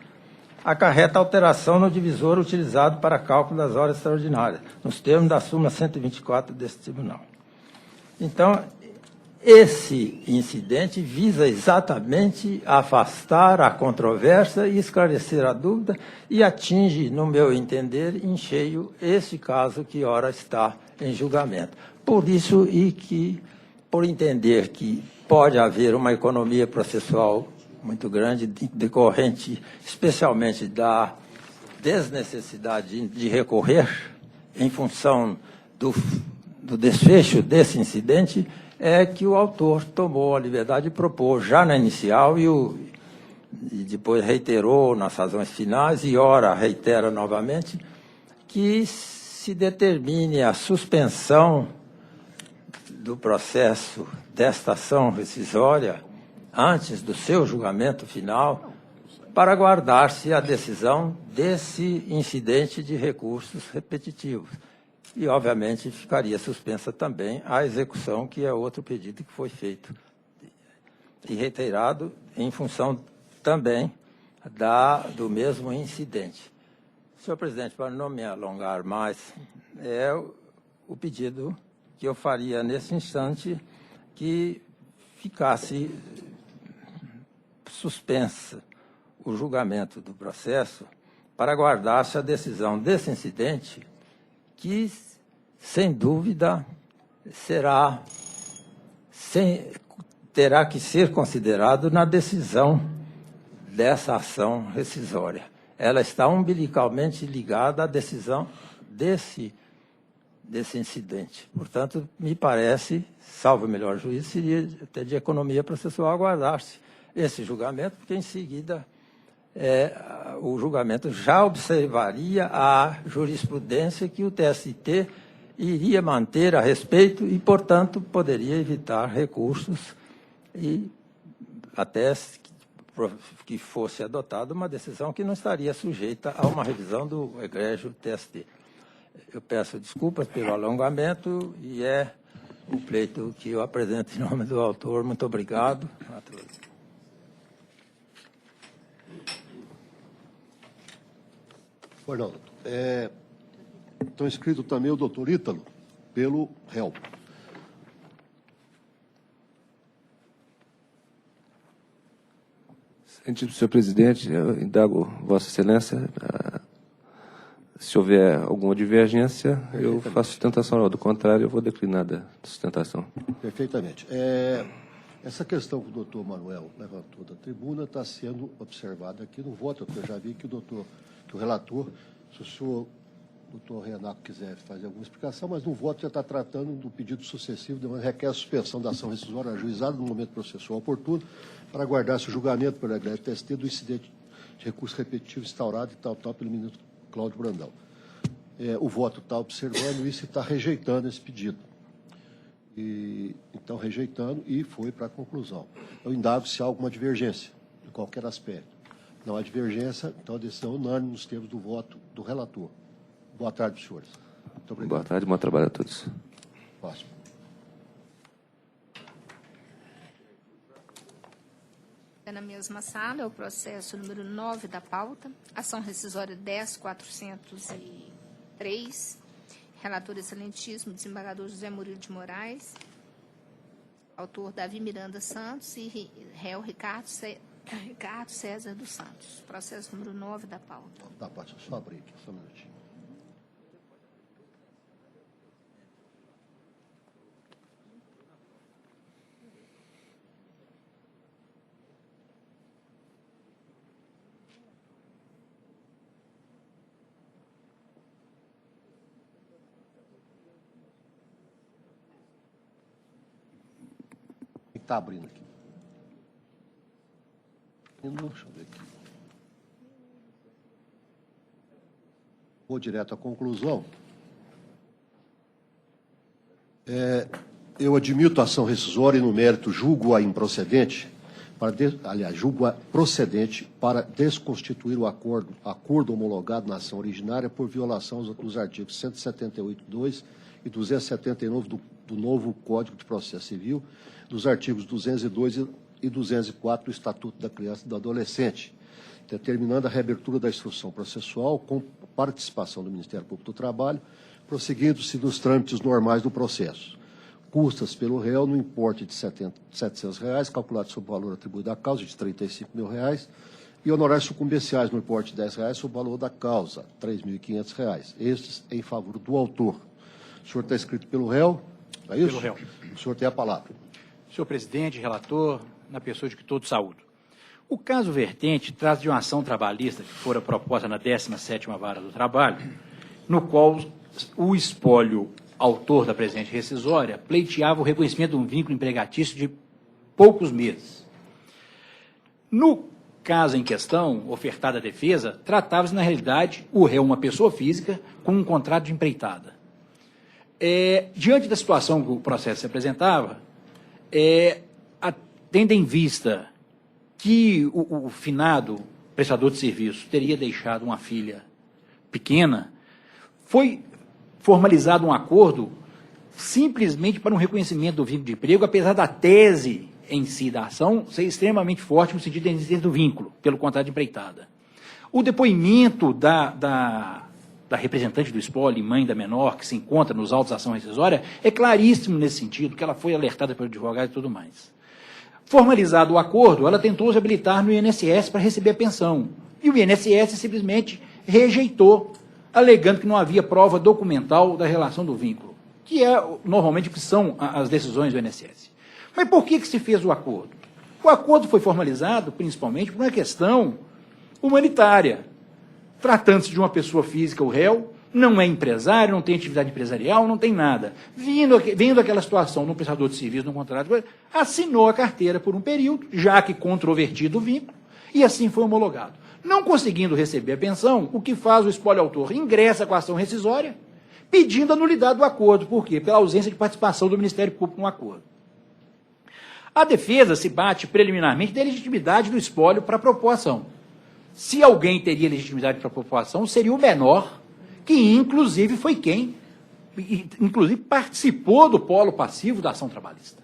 acarreta alteração no divisor utilizado para cálculo das horas extraordinárias, nos termos da súmula 124 deste tribunal. Então, esse incidente visa exatamente afastar a controvérsia e esclarecer a dúvida e atinge, no meu entender, em cheio esse caso que ora está em julgamento. Por isso, e que, por entender que pode haver uma economia processual muito grande, decorrente especialmente da desnecessidade de recorrer em função do desfecho desse incidente, é que o autor tomou a liberdade de propor já na inicial e depois reiterou nas razões finais e ora reitera novamente que se determine a suspensão do processo desta ação rescisória antes do seu julgamento final para aguardar-se a decisão desse incidente de recursos repetitivos. E, obviamente, ficaria suspensa também a execução, que é outro pedido que foi feito e reiterado em função também do mesmo incidente. Senhor presidente, para não me alongar mais, é o pedido que eu faria nesse instante que ficasse suspensa o julgamento do processo para aguardar-se a decisão desse incidente que, sem dúvida, terá que ser considerado na decisão dessa ação rescisória. Ela está umbilicalmente ligada à decisão desse incidente. Portanto, me parece, salvo o melhor juízo, seria até de economia processual aguardar-se esse julgamento, porque, em seguida, o julgamento já observaria a jurisprudência que o TST iria manter a respeito e, portanto, poderia evitar recursos e até que fosse adotada uma decisão que não estaria sujeita a uma revisão do egrégio TST. Eu peço desculpas pelo alongamento e é o pleito que eu apresento em nome do autor. Muito obrigado a todos. Pois não, doutor. Estão inscrito também o doutor Ítalo, pelo réu. Senhor presidente, eu indago Vossa Excelência, se houver alguma divergência, eu faço sustentação oral. Do contrário, eu vou declinar da sustentação. Perfeitamente. Essa questão que o doutor Manuel levantou da tribuna está sendo observada aqui no voto. Eu já vi que o relator, se o senhor, doutor Renato, quiser fazer alguma explicação, mas no voto já está tratando do pedido sucessivo, mas requer a suspensão da ação rescisória ajuizada no momento processual oportuno para aguardar-se o julgamento pelo egrégio TST do incidente de recurso repetitivo instaurado e tal pelo ministro Cláudio Brandão. O voto está observando isso e está rejeitando esse pedido. Então, rejeitando e foi para a conclusão. Eu indago se há alguma divergência, de qualquer aspecto. Não há divergência, então a decisão unânime nos termos do voto do relator. Boa tarde, senhores. Muito obrigado. Boa tarde, bom trabalho a todos. Próximo. Na mesma sala, é o processo número 9 da pauta, ação rescisória 10.403, relator excelentíssimo, desembargador José Murilo de Moraes, autor Davi Miranda Santos e réu Ricardo César dos Santos. Processo número 9 da pauta. Tá, pode só abrir aqui, só um minutinho. Está abrindo aqui. Deixa eu ver aqui. Vou direto à conclusão. Eu admito a ação rescisória e, no mérito, julgo-a improcedente, julgo-a procedente para desconstituir o acordo homologado na ação originária por violação dos artigos 178.2 e 279 do novo Código de Processo Civil, dos artigos 202 e 204 do Estatuto da Criança e do Adolescente, determinando a reabertura da instrução processual com participação do Ministério Público do Trabalho, prosseguindo-se nos trâmites normais do processo. Custas pelo réu no importe de R$ 700, calculado sobre o valor atribuído à causa, de R$ 35.000, e honorários sucumbenciais no importe de R$ 10 sobre o valor da causa, R$ 3.500, estes em favor do autor. O senhor está inscrito pelo réu? É isso? Pelo réu. O senhor tem a palavra. Senhor presidente, relator, na pessoa de que todos saúdo. O caso vertente trata de uma ação trabalhista que fora proposta na 17ª Vara do Trabalho, no qual o espólio autor da presente rescisória pleiteava o reconhecimento de um vínculo empregatício de poucos meses. No caso em questão, ofertada à defesa, tratava-se, na realidade, o réu, uma pessoa física, com um contrato de empreitada. Diante da situação que o processo se apresentava, tendo em vista que o finado prestador de serviço teria deixado uma filha pequena, foi formalizado um acordo simplesmente para um reconhecimento do vínculo de emprego, apesar da tese em si da ação ser extremamente forte no sentido da existência do vínculo, pelo contrato de empreitada. O depoimento da representante do espólio, mãe da menor, que se encontra nos autos da ação rescisória, é claríssimo nesse sentido, que ela foi alertada pelo advogado e tudo mais. Formalizado o acordo, ela tentou se habilitar no INSS para receber a pensão. E o INSS simplesmente rejeitou, alegando que não havia prova documental da relação do vínculo, que é normalmente o que são as decisões do INSS. Mas por que se fez o acordo? O acordo foi formalizado principalmente por uma questão humanitária. Tratando-se de uma pessoa física, o réu não é empresário, não tem atividade empresarial, não tem nada. Vendo aquela situação no prestador de serviço, no contrato, assinou a carteira por um período, já que controvertido o vínculo, e assim foi homologado. Não conseguindo receber a pensão, o que faz o espólio autor? Ingressa com a ação rescisória, pedindo a nulidade do acordo. Por quê? Pela ausência de participação do Ministério Público no acordo. A defesa se bate preliminarmente da legitimidade do espólio para a propoação. Se alguém teria legitimidade para a propoação, seria o menor, que inclusive foi quem participou do polo passivo da ação trabalhista.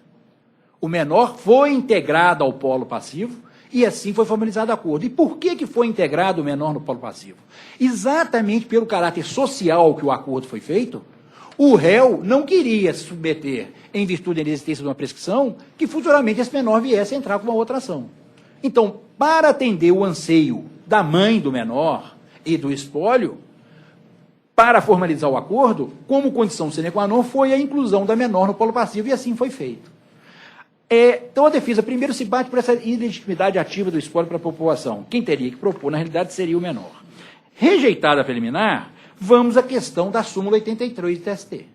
O menor foi integrado ao polo passivo e assim foi formalizado o acordo. E por que foi integrado o menor no polo passivo? Exatamente pelo caráter social que o acordo foi feito, o réu não queria se submeter, em virtude da existência de uma prescrição, que futuramente esse menor viesse a entrar com uma outra ação. Então, para atender o anseio da mãe do menor e do espólio, para formalizar o acordo, como condição sine qua non, foi a inclusão da menor no polo passivo, e assim foi feito. Então, a defesa primeiro se bate por essa ilegitimidade ativa do espólio para a população. Quem teria que propor, na realidade, seria o menor. Rejeitada a preliminar, vamos à questão da súmula 83 do TST.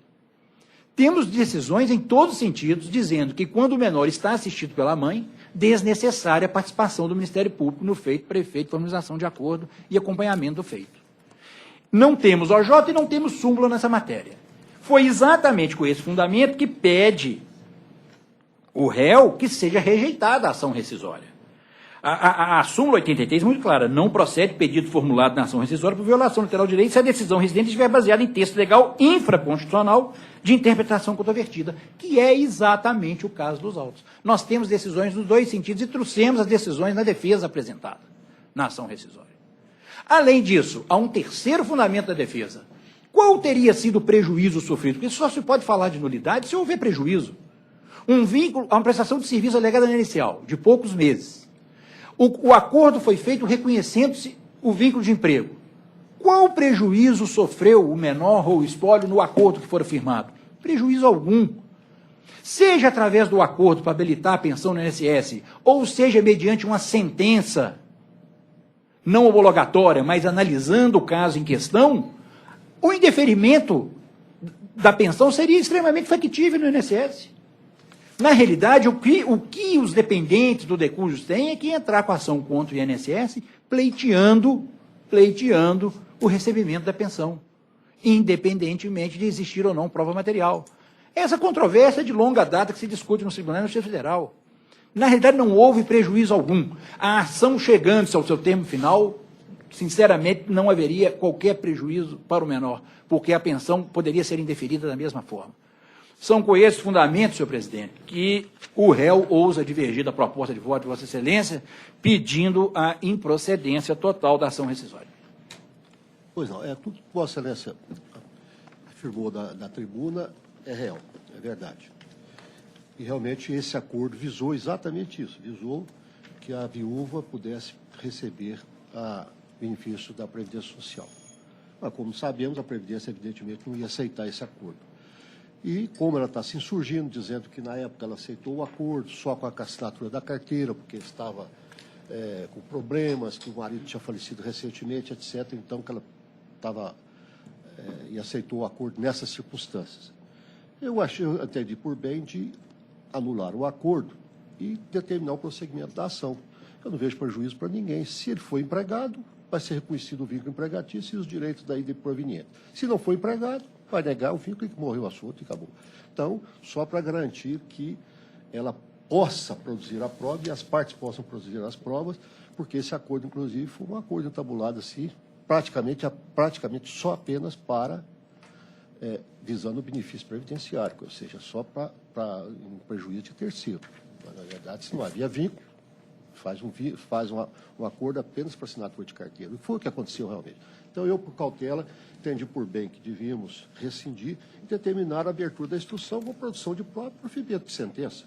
Temos decisões em todos os sentidos, dizendo que quando o menor está assistido pela mãe, desnecessária a participação do Ministério Público no feito para efeito de formalização de acordo e acompanhamento do feito. Não temos OJ e não temos súmula nessa matéria. Foi exatamente com esse fundamento que pede o réu que seja rejeitada a ação rescisória. A súmula 83 é muito clara, não procede pedido formulado na ação rescisória por violação literal de direito se a decisão residente estiver baseada em texto legal infraconstitucional de interpretação controvertida, que é exatamente o caso dos autos. Nós temos decisões nos dois sentidos e trouxemos as decisões na defesa apresentada na ação rescisória. Além disso, há um terceiro fundamento da defesa. Qual teria sido o prejuízo sofrido? Porque só se pode falar de nulidade se houver prejuízo. Um vínculo a uma prestação de serviço alegada na inicial, de poucos meses. O acordo foi feito reconhecendo-se o vínculo de emprego. Qual prejuízo sofreu o menor ou o espólio no acordo que fora firmado? Prejuízo algum. Seja através do acordo para habilitar a pensão no INSS, ou seja mediante uma sentença não homologatória, mas analisando o caso em questão, o indeferimento da pensão seria extremamente factível no INSS. Na realidade, o que os dependentes do decujus têm é que entrar com a ação contra o INSS pleiteando o recebimento da pensão, independentemente de existir ou não prova material. Essa controvérsia é de longa data que se discute no Tribunal de Justiça Federal. Na realidade, não houve prejuízo algum. A ação chegando-se ao seu termo final, sinceramente, não haveria qualquer prejuízo para o menor, porque a pensão poderia ser indeferida da mesma forma. São com esses fundamentos, senhor presidente, que o réu ousa divergir da proposta de voto de Vossa Excelência, pedindo a improcedência total da ação rescisória. Pois não, tudo que Vossa Excelência afirmou da tribuna é real, é verdade. E realmente esse acordo visou exatamente isso, visou que a viúva pudesse receber benefício da Previdência Social. Mas, como sabemos, a Previdência, evidentemente, não ia aceitar esse acordo. E como ela está se insurgindo, dizendo que na época ela aceitou o acordo só com a assinatura da carteira, porque estava com problemas, que o marido tinha falecido recentemente, etc., então que ela estava e aceitou o acordo nessas circunstâncias. Eu entendi por bem de anular o acordo e determinar o prosseguimento da ação. Eu não vejo prejuízo para ninguém. Se ele for empregado, vai ser reconhecido o vínculo empregatício e os direitos daí de provenientes. Se não for empregado, vai negar o vínculo e que morreu o assunto e acabou. Então, só para garantir que ela possa produzir a prova e as partes possam produzir as provas, porque esse acordo, inclusive, foi um acordo entabulado assim, praticamente só apenas para visando o benefício previdenciário, ou seja, só para um prejuízo de terceiro. Mas, na verdade, se não havia vínculo, faz um acordo apenas para assinatura de carteira. E foi o que aconteceu realmente. Então, eu, por cautela, entendi por bem que devíamos rescindir e determinar a abertura da instrução com produção de prova por fibento de sentença.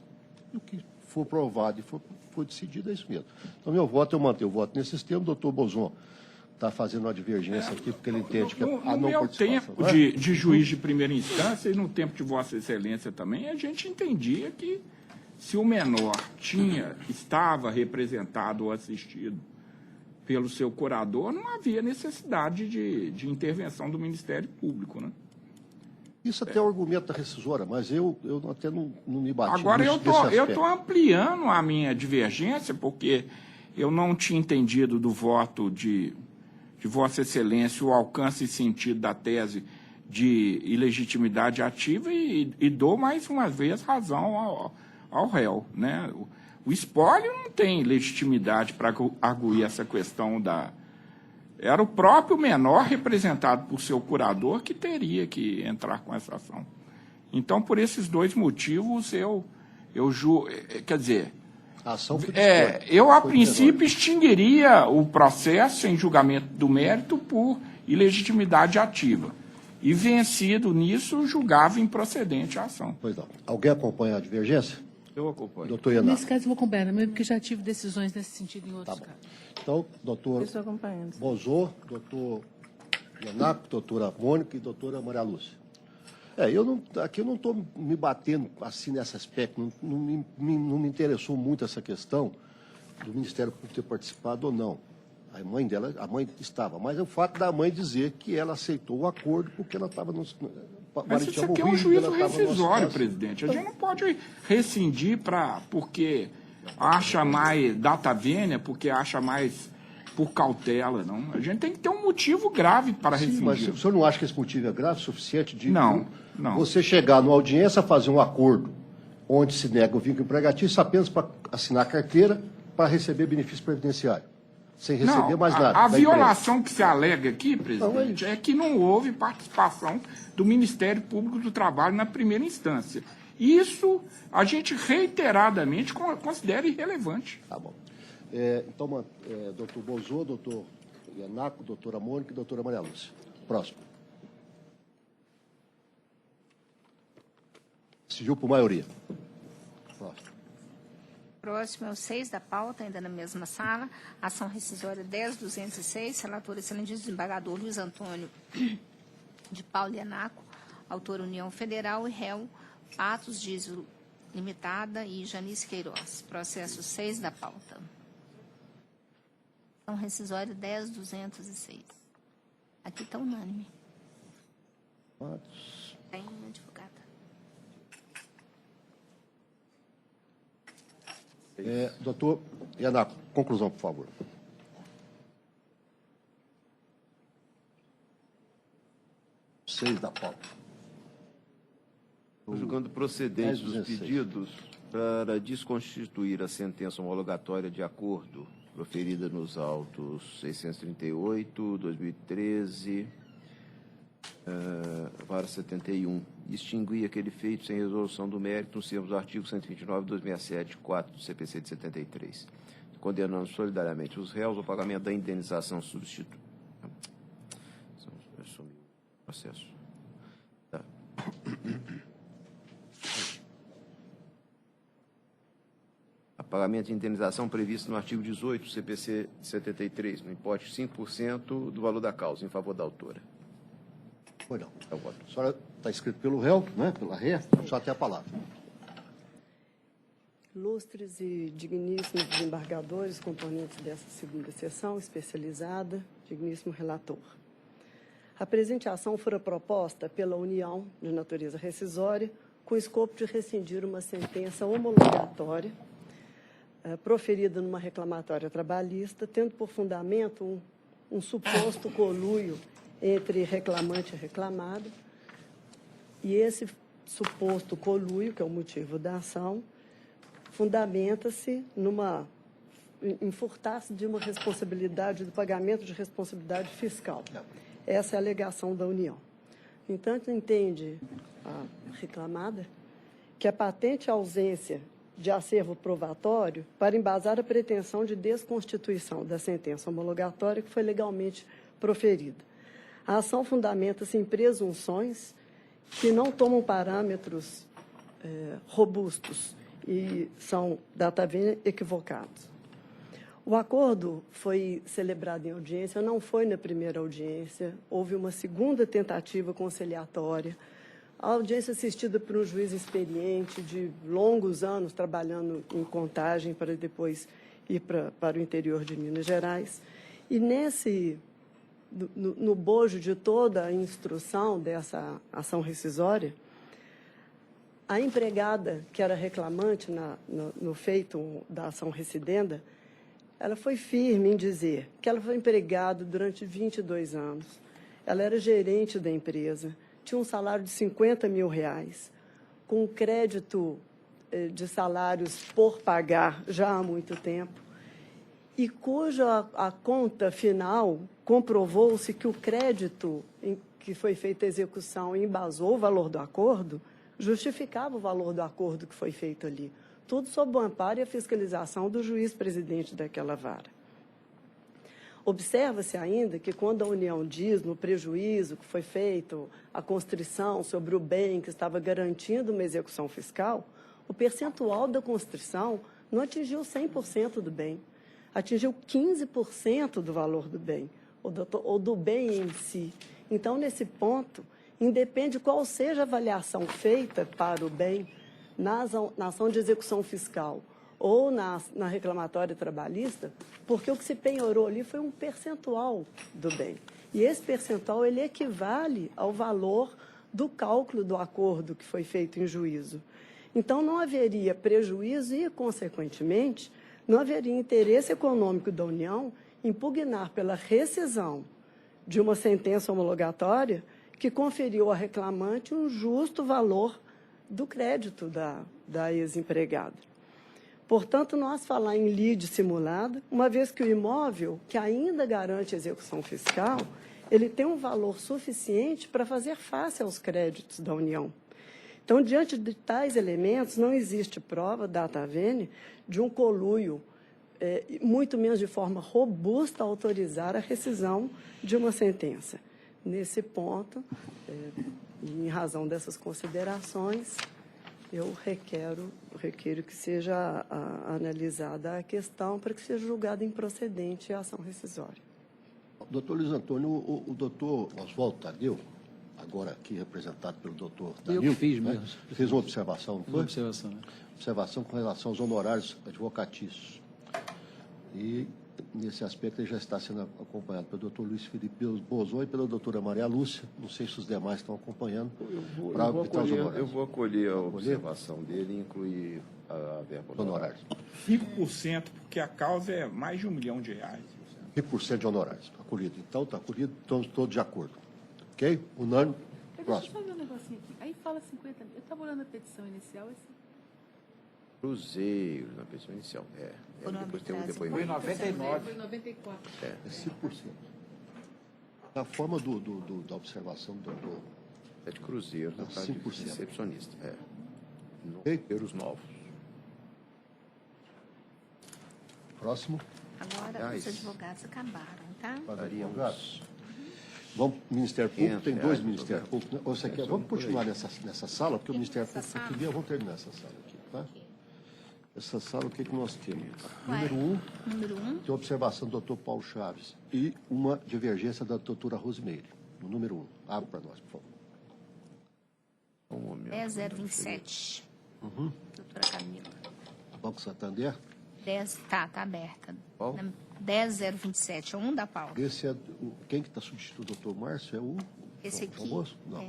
E o que for provado e for decidido é isso mesmo. Então, meu voto, eu mantenho o voto nesse termos. Doutor Bozon está fazendo uma divergência aqui, porque ele entende que a não participação... No meu tempo de juiz de primeira instância e no tempo de Vossa Excelência também, a gente entendia que se o menor estava representado ou assistido pelo seu curador, não havia necessidade de intervenção do Ministério Público, né? Isso até é o argumento da rescisória, mas eu até não me bati. Agora, eu estou ampliando a minha divergência, porque eu não tinha entendido do voto de Vossa Excelência o alcance e sentido da tese de ilegitimidade ativa e dou mais uma vez razão ao réu, né? O espólio não tem legitimidade para arguir essa questão da... Era o próprio menor representado por seu curador que teria que entrar com essa ação. Então, por esses dois motivos, quer dizer, a ação eu, a princípio, extinguiria o processo em julgamento do mérito por ilegitimidade ativa. E, vencido nisso, julgava improcedente a ação. Pois não. Alguém acompanha a divergência? Eu acompanho. Doutor Ianaco. Nesse caso, eu vou acompanhar, mesmo porque já tive decisões nesse sentido em outros casos. Então, doutor Bozô, doutor Ianaco, doutora Mônica e doutora Maria Lúcia. Aqui eu não estou me batendo assim nesse aspecto, não me interessou muito essa questão do Ministério Público ter participado ou não. A mãe estava, mas é o fato da mãe dizer que ela aceitou o acordo porque ela estava no... Mas isso aqui é um juízo rescisório, presidente. A gente não pode rescindir porque acha mais data vênia, porque acha mais por cautela, não. A gente tem que ter um motivo grave para rescindir. Mas o senhor não acha que esse motivo é grave o suficiente de não. Você chegar numa audiência, fazer um acordo onde se nega o vínculo empregatício apenas para assinar a carteira para receber benefício previdenciário, sem receber mais nada? A violação que se alega aqui, presidente, é que não houve participação do Ministério Público do Trabalho na primeira instância. Isso a gente reiteradamente considera irrelevante. Tá bom. Então, doutor Bozô, doutor Ianaco, doutora Mônica e doutora Maria Lúcia. Próximo. Decidiu por maioria. Próximo. Próximo é o 6 da pauta, ainda na mesma sala. Ação rescisória 10.206, relator excelentíssimo desembargador Luiz Antônio de Paulo Ianaco, autor União Federal e réu Patos Diesel Limitada e Janice Queiroz. Processo 6 da pauta. Ação rescisória 10.206. Aqui está unânime. Tem advogada. Doutor Ianaco, conclusão, por favor. 16 da pauta. Julgando procedentes os 10:16. pedidos para desconstituir a sentença homologatória de acordo proferida nos autos 638, 2013, vara 71, extinguir aquele feito sem resolução do mérito nos termos do artigo 129, 267, 4 do CPC de 73, condenando solidariamente os réus ao pagamento da indenização substituta. Processo. Tá. A pagamento de indenização previsto no artigo 18 do CPC de 73, no importe de 5% do valor da causa, em favor da autora. Foi não. A senhora está escrito pelo réu, né? Pela ré, só tem a palavra. Ilustres e digníssimos desembargadores, componentes dessa segunda sessão especializada, digníssimo relator. A presente ação fora proposta pela União de natureza rescisória, com o escopo de rescindir uma sentença homologatória proferida numa reclamatória trabalhista, tendo por fundamento um suposto conluio entre reclamante e reclamado, e esse suposto conluio, que é o motivo da ação, fundamenta-se em furtar-se de uma responsabilidade, do pagamento de responsabilidade fiscal. Essa é a alegação da União. No entanto, entende a reclamada que a patente ausência de acervo provatório para embasar a pretensão de desconstituição da sentença homologatória que foi legalmente proferida. A ação fundamenta-se em presunções que não tomam parâmetros robustos e são data vênia equivocados. O acordo foi celebrado em audiência, não foi na primeira audiência, houve uma segunda tentativa conciliatória, a audiência assistida por um juiz experiente de longos anos trabalhando em Contagem para depois ir para o interior de Minas Gerais. E no bojo de toda a instrução dessa ação rescisória, a empregada, que era reclamante no feito da ação rescidenda, ela foi firme em dizer que ela foi empregada durante 22 anos, ela era gerente da empresa, tinha um salário de R$50 mil, com crédito de salários por pagar já há muito tempo, e cuja a conta final comprovou-se que o crédito em que foi feita a execução e embasou o valor do acordo, justificava o valor do acordo que foi feito ali. Tudo sob o amparo e a fiscalização do juiz presidente daquela vara. Observa-se ainda que quando a União diz no prejuízo que foi feito a constrição sobre o bem que estava garantindo uma execução fiscal, o percentual da constrição não atingiu 100% do bem, atingiu 15% do valor do bem, ou do bem em si. Então, nesse ponto, independe qual seja a avaliação feita para o bem na ação de execução fiscal ou na reclamatória trabalhista, porque o que se penhorou ali foi um percentual do bem. E esse percentual ele equivale ao valor do cálculo do acordo que foi feito em juízo. Então, não haveria prejuízo e, consequentemente, não haveria interesse econômico da União em pugnar pela rescisão de uma sentença homologatória que conferiu à reclamante um justo valor do crédito da ex-empregada. Portanto, nós falar em lide simulada, uma vez que o imóvel, que ainda garante execução fiscal, ele tem um valor suficiente para fazer face aos créditos da União. Então, diante de tais elementos, não existe prova, data vênia, de um conluio, muito menos de forma robusta, autorizar a rescisão de uma sentença. Nesse ponto, em razão dessas considerações, eu requeiro que seja analisada a questão para que seja julgada improcedente a ação rescisória. Doutor Luiz Antônio, o doutor Oswaldo Tadeu, agora aqui representado pelo doutor Danilo, eu fiz mesmo. Fez uma observação, não foi? Uma observação, né? Observação com relação aos honorários advocatícios. E, nesse aspecto, ele já está sendo acompanhado pelo doutor Luiz Felipe Bozon e pela doutora Maria Lúcia. Não sei se os demais estão acompanhando. Eu vou acolher a observação dele e incluir a verba honorários. 5%, porque a causa é mais de R$1 milhão. 5% de honorários. Acolhido. Então, está acolhido, estamos todos de acordo. Ok? Unânime? Próximo. Deixa eu só ver um negocinho aqui. Aí fala 50 mil. Eu estava olhando a petição inicial. Cruzeiro, na petição inicial. Depois tem um depoimento. Foi 99. Foi 94. É 5%. Da forma da observação do doutor. É de Cruzeiro, no caso de 5%. recepcionista. Não os novos. Próximo. Agora os advogados acabaram, tá? Advogados. Vamos para o Ministério Público, tem dois Ministérios Públicos. Né? Ou você quer, vamos continuar nessa sala, porque o Ministério Público aqui vem, vamos terminar essa sala aqui, tá? Essa sala, o que nós temos? Número 1, tem observação do doutor Paulo Chaves e uma divergência da doutora Rosimeire, no número 1. Abre para nós, por favor. 10027. Doutora Camila. Banco Santander? Tá aberta. Qual? 10027, é um da Paula. Esse é quem que está substituindo o doutor Márcio? É o Esse aqui. famoso? Não.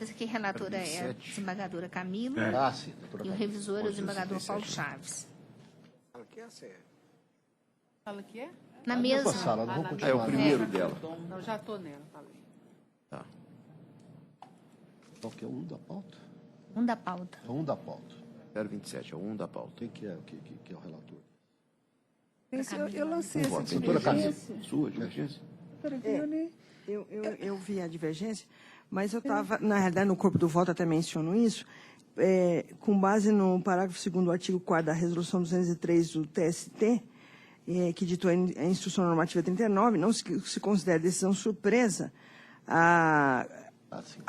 Esse aqui, relatora é a desembargadora Camila. Sim, doutora E o Camila. revisor é o desembargador Paulo Chaves. Fala que é? Na mesma. Sala, não vou continuar. É o primeiro dela. Não, já estou nela, falei. Tá. Qual que é um da pauta? Um da pauta. É um da pauta. 027, é um da pauta. Quem que é o relator? Eu lancei essa Doutora Camila, divergência. sua divergência? Eu vi a divergência, mas eu estava, na realidade, no corpo do voto até menciono isso, com base no parágrafo 2º do artigo 4º da Resolução 203 do TST, que ditou a Instrução Normativa 39, não se considera decisão surpresa à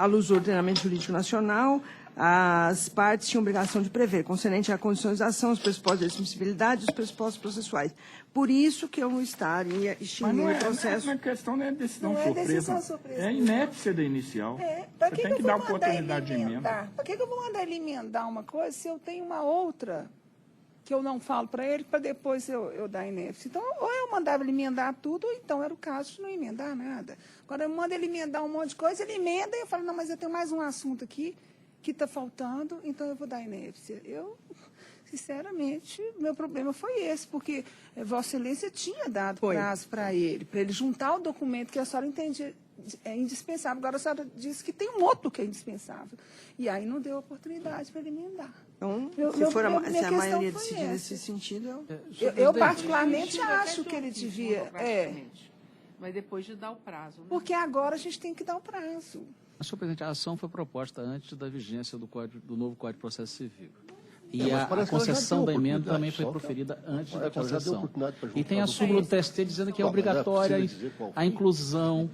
luz do ordenamento jurídico nacional. As partes tinham obrigação de prever, concernente à condicionalização, os pressupostos de admissibilidade e os pressupostos processuais. Por isso que eu estaria extinguindo o processo. Mas a questão não é decisão Não é surpresa. decisão surpresa. É inépcia da inicial. Pra Você tem que dar oportunidade de emenda. emendar? Para que eu vou mandar ele emendar uma coisa se eu tenho uma outra que eu não falo para ele, para depois eu dar inépcia? Então, ou eu mandava ele emendar tudo, ou então era o caso de não emendar nada. Agora, eu mando ele emendar um monte de coisa, ele emenda e eu falo, não, mas eu tenho mais um assunto aqui que está faltando, então eu vou dar inépcia. Eu, sinceramente, meu problema foi esse, porque Vossa Excelência tinha dado prazo para ele juntar o documento que a senhora entendia é indispensável. Agora a senhora disse que tem um outro que é indispensável. E aí não deu oportunidade para ele emendar. Então, se a maioria decidir nesse sentido, eu particularmente acho que ele devia. Mas depois de dar o prazo. Né? Porque agora a gente tem que dar o prazo. Senhor presidente, a ação foi proposta antes da vigência do novo Código de Processo Civil. E a concessão da emenda também foi proferida antes da concessão. E tem a súmula do TST dizendo que é obrigatória a inclusão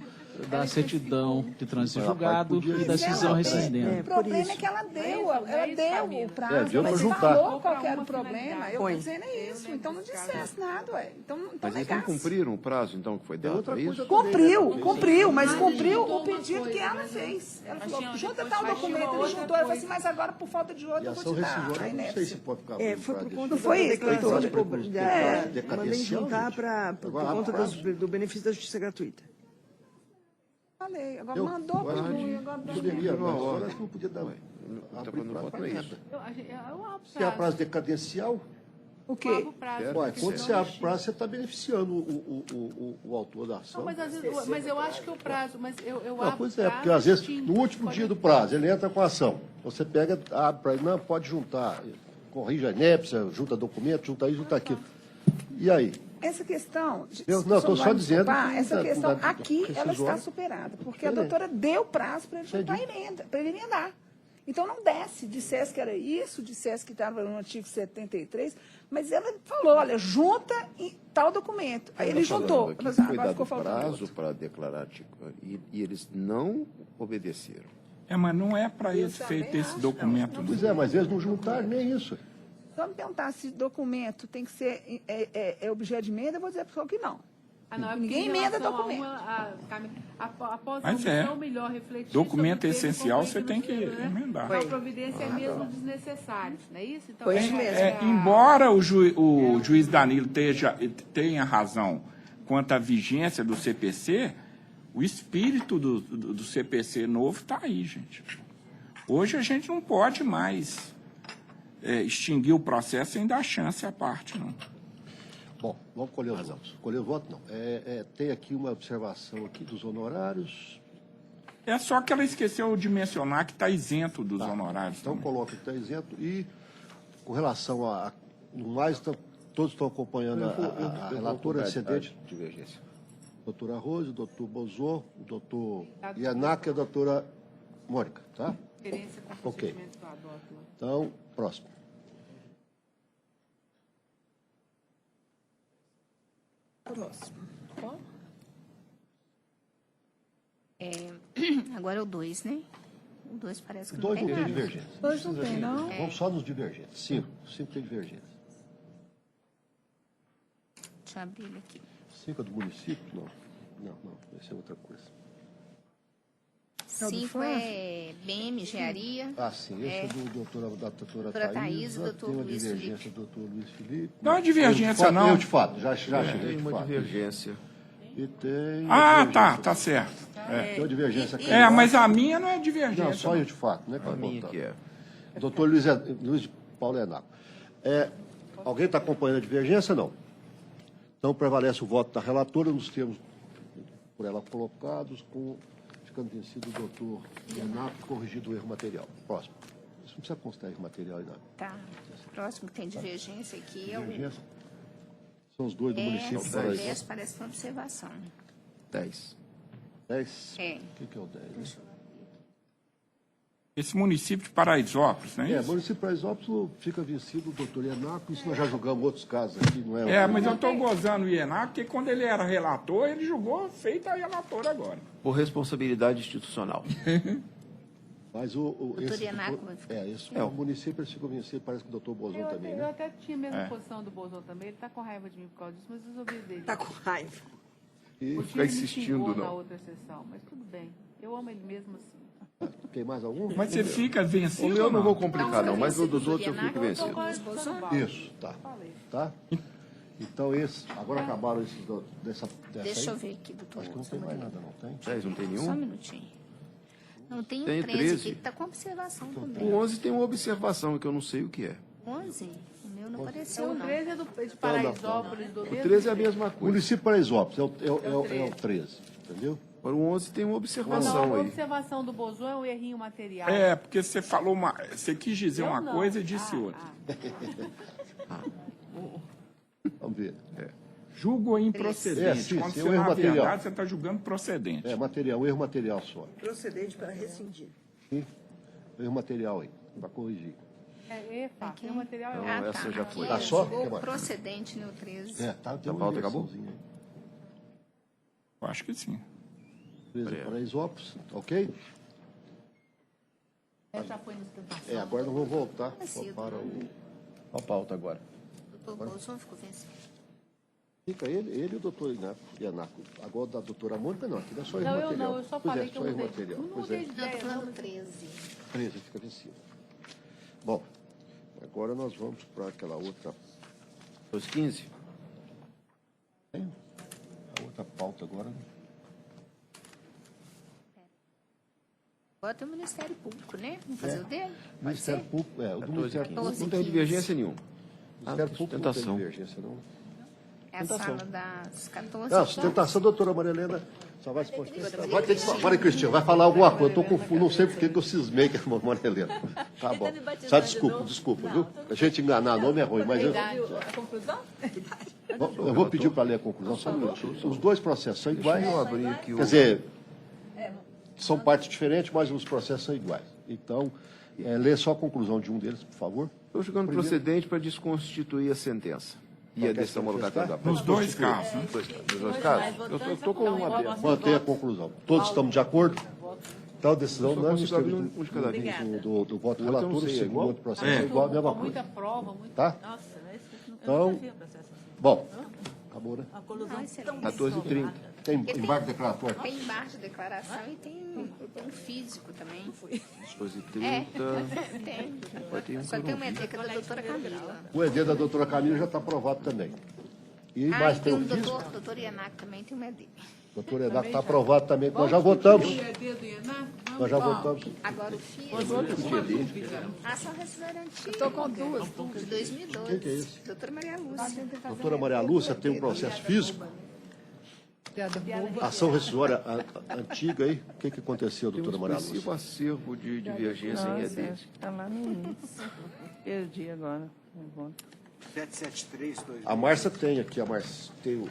da certidão de trânsito em julgado e da decisão rescindente. O problema é que ela deu o prazo, mas falou qual era o problema. Eu estou dizendo isso, então não dissesse nada. Então mas eles não cumpriram o prazo, então, que foi dado para isso? Cumpriu, mas cumpriu o pedido que ela fez. Ela falou, junta tal documento, ele juntou. Eu falei assim, mas agora, por falta de outro, eu vou te dar. Não sei se pode ficar... foi por conta foi da declaração isso. mandei juntar por conta do benefício da justiça gratuita. Falei, agora mandou para mim, agora poderia, agora não podia dar. Se é prazo decadencial, o quê? Quando você abre prazo, você está beneficiando o autor da ação. Não, mas, às vezes, mas eu acho que o prazo, mas eu abro pois é, porque às vezes, no último dia do prazo, ele entra com a ação. Você pega, abre para ele, não, pode juntar, corrige a inépcia, junta documento, junta isso, junta aquilo. E aí? Essa questão, não, estou só dizendo. Essa questão aqui, ela está superada, porque a doutora deu prazo para ele juntar a emenda, para ele emendar. Então não desce, dissesse que era isso, dissesse que estava no artigo 73, mas ela falou, olha, junta tal documento. Aí ele juntou. Mas foi dado prazo para declarar e eles não obedeceram. Mas não é para esse feito esse documento. Pois é, mas eles não juntaram nem isso. Só me perguntar se documento tem que ser objeto de emenda, eu vou dizer para o pessoal que não. Ninguém emenda documento. Após a audição, melhor refletir. Documento essencial você tem que emendar. A providência é mesmo desnecessária, não é isso? Então, embora o juiz Danilo tenha razão quanto à vigência do CPC, o espírito do CPC novo está aí, gente. Hoje a gente não pode mais extinguir o processo sem dar chance à parte, não. Bom, vamos colher os votos. Colher o voto, não. Tem aqui uma observação aqui dos honorários. É só que ela esqueceu de mencionar que está isento dos honorários. Então, coloca que está isento. E, com relação a... No mais, todos estão acompanhando a relatora excedente. Divergência. Doutor Arroz, o doutor Bozô, o doutor Ianac e a doutora Mônica, tá? Ok. Então, próximo. Próximo. Agora é o 2, né? O 2 parece que O 2 não tem nada. divergência. Dois não tem, não? Vamos só nos divergentes. 5 tem divergência. Deixa eu abrir ele aqui. 5 é do município? Não, esse é outra coisa. 5 é BM, engenharia. Ah, sim, esse é do da doutora Thaís, e do doutor Luiz Felipe. Do doutor Luiz Felipe. Não é divergência, não. Eu, de fato, já cheguei. Tem uma divergência. E tem... Tá certo. Tem uma divergência. Mas a minha não é divergência. Não, só eu, de fato, né? A minha que é. Doutor Luiz Paulo Enaco. Alguém está acompanhando a divergência? Não. Então, prevalece o voto da relatora nos termos por ela colocados, ficando vencido o doutor Renato, corrigido o erro material. Próximo. Isso não precisa constar erro material ainda. Tá. Próximo que tem divergência aqui é o... Divergência. São os dois do município. 10 parece uma observação. 10. 10? É. O que é o 10? Esse município de Paraisópolis, não é isso? Município de Paraisópolis fica vencido o doutor Enaco, isso nós já julgamos outros casos aqui, não é? Mas eu estou gozando o Ienac, porque quando ele era relator, ele julgou feito a relator agora. Por responsabilidade institucional. Mas doutor Ienaco vai ficar. O município eles ficam vencidos, parece que o doutor Bozão também, Eu né? até tinha a mesma posição do Bozão também. Ele está com raiva de mim por causa disso, mas eu resolvi dele. Está com raiva. E Porque ficar ele me insistindo, xingou não. na outra sessão, mas tudo bem. Eu amo ele mesmo assim. Tem mais algum? Mas você fica vencido? O meu ou não vou complicar, não, mas o dos outros eu fico vencido. Isso, tá. Então, agora acabaram esses dessa Deixa eu aí? ver aqui, doutor. Acho que não tem mais nada, não tem? 10 não tem nenhum? Só um minutinho. Não, tem um Tem 13 13. aqui que está com observação também. O 11 tem uma observação que eu não sei o que é. 11? O meu não apareceu, O não. 13 é de Paraisópolis, do O mesmo 13 é a jeito. mesma coisa. Município de Paraisópolis, é o 13, entendeu? Agora o 11 tem uma Não, observação a aí. observação do Bozão é um errinho material. Porque você falou você quis dizer uma não. coisa e disse outra. Vamos ver. Julgo improcedente. Sim, Quando sim, você, o erro na material. verdade, você está julgando procedente. Um erro material só. Procedente para rescindir. Sim, erro material aí, para corrigir. Tem o material Não, é essa já foi. Tá só? Julgou Que mais? procedente no 13. Tem A uma pauta acabou? inversãozinha aí. Eu acho que sim. 13 Paraisópolis, ok? Já foi no sustentação. Agora nós vamos voltar Vencido, para né? a pauta agora. Doutor Bolsonaro ficou vencido. Fica ele e o doutor Ianaco. Agora da doutora Mônica, não, aqui não é só erro Não, material. eu só Pois falei que eu só erro mudei. material. Não Pois mudei de Não, estou ideia, falando não. 13. 13 fica vencido. Bom, agora nós vamos para aquela outra. Os 15? A outra pauta agora. Agora tem o Ministério Público, né? Vamos fazer o dele? O Ministério Público, o do 14, Ministério 15. Público. Não tem divergência nenhuma. O Ministério Público não tem Sustentação. divergência, não. É a sala das 14 Não, horas. sustentação, doutora Maria Helena, só vai se Vai ter que falar. Maria Cristina, vai falar alguma coisa. Eu estou confuso, não sei porque que eu cismei que é a Maria Helena. Tá bom. Só desculpa, viu? A gente enganar nome é ruim, mas A conclusão? eu vou pedir para ler a conclusão, só um minutinho. Os dois processos são iguais. eu abrir aqui o- Quer dizer, são partes diferentes, mas os processos são iguais. Então, lê só a conclusão de um deles, por favor. Estou julgando procedente para desconstituir a sentença. E a decisão homologatória da Nos dois casos, né? Nos dois casos? Eu estou com uma aberta. Mantém a conclusão. Todos estamos de acordo? Então, a decisão não é consigo abrir um de cada vez. do voto O outro eu não relator, o sei, é igual? segundo processo é igual, a mesma Com muita coisa. prova, muito... Tá? Nossa, Então, bom, acabou, né? Não, excelente. 14h30. Tem embarque declaratório? Tem embaixo de declaração e tem um físico também. 14h30. Tem. Vai ter um Só que eu tem não uma vi. EDECA da doutora Camila. O ED da doutora Camila já está aprovado também. E mais E tem tem o o físico. doutor Ianac também tem uma ED. Doutor Enaco está aprovado também. Nós já votamos. Nós já Ó, votamos. agora o físico. Ação rescisória antiga. Estou com duas. De 2012. Que é isso? Doutora Maria Lúcia. Doutora Maria Lúcia tem um processo físico. Ação rescisória antiga aí, o que aconteceu, doutora Maria Lúcia? Temos acervo de divergência em ED. Está lá no início. Perdi agora. 773. A Márcia tem aqui, tem o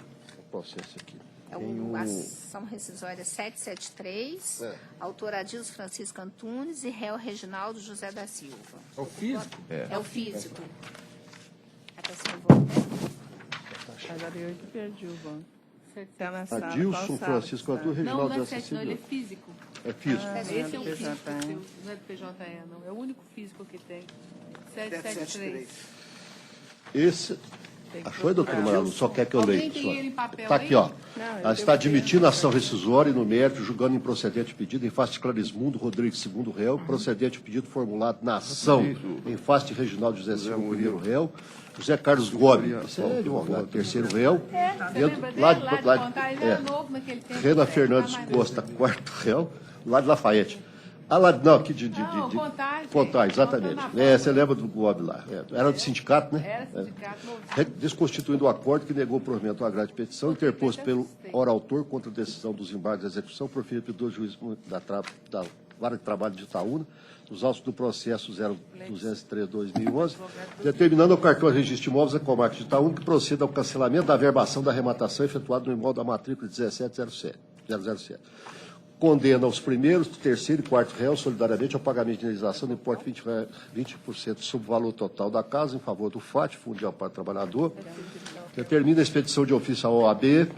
processo aqui. É o ação rescisória 773, autor Adilson Francisco Antunes e réu Reginaldo José da Silva. É o físico? É o físico. Agora eu que perdi o voto. Tá na sala, Adilson Francisco Antunes e Reginaldo Não, não é José da 7, não, Silva. ele é físico. É físico. Esse é o físico, não é do PJE, não. É o único físico que tem. 773. Esse... Achou aí, doutora Maria Lúcia? Só quer que eu leia. Alguém tem ele em papel Está aí? aqui, ó. Não, Ela está admitindo a ação rescisória e no mérito, julgando improcedente o pedido em face de Clarismundo Rodrigues, segundo réu, procedente o pedido formulado na ação em face de Reginaldo José Silva, primeiro réu, José Carlos Gomes, esse é advogado, terceiro réu, Rena Fernandes Costa, quarto réu, lá de Lafayette. Não, aqui de Contagem, exatamente. Você lembra do Gomes lá. Era do sindicato, né? Era sindicato. Desconstituindo o acordo que negou o provimento do agrado de petição, interposto pelo ora-autor contra a decisão dos embargos de execução, proferido por dois juízes da Vara de Trabalho de Itaúna, nos autos do processo 0203-2011, determinando ao cartório de registro de imóveis da comarca de Itaúna que proceda ao cancelamento da averbação da arrematação efetuada no imóvel da matrícula 17007. Condena os primeiros, terceiro e quarto réus solidariamente ao pagamento de indenização do importe de 20% sobre o valor total da casa em favor do FAT, Fundo de Amparo do Trabalhador. Determina a expedição de ofício à OAB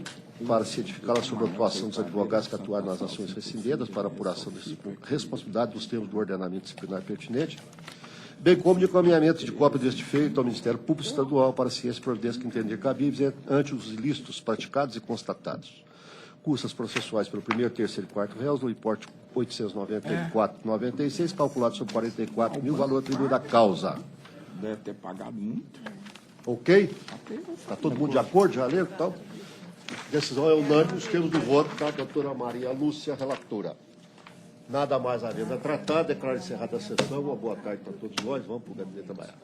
para cientificar sobre a atuação dos advogados que atuaram nas ações rescindidas para apuração da responsabilidade dos termos do ordenamento disciplinar pertinente, bem como de encaminhamento de cópia deste feito ao Ministério Público Estadual para ciência e providência que entender cabíveis ante os ilícitos praticados e constatados. Custas processuais pelo primeiro, terceiro e quarto réus, no importe 894,96, calculado sobre 44 mil, valor atribuído à causa. Deve ter pagado muito. Ok? Está todo mundo de acordo? Já leram? Então, decisão é unânime, os termos do voto da doutora Maria Lúcia, relatora. Nada mais havendo a tratar, declaro encerrada a sessão. Uma boa tarde para todos nós. Vamos para o gabinete trabalhar.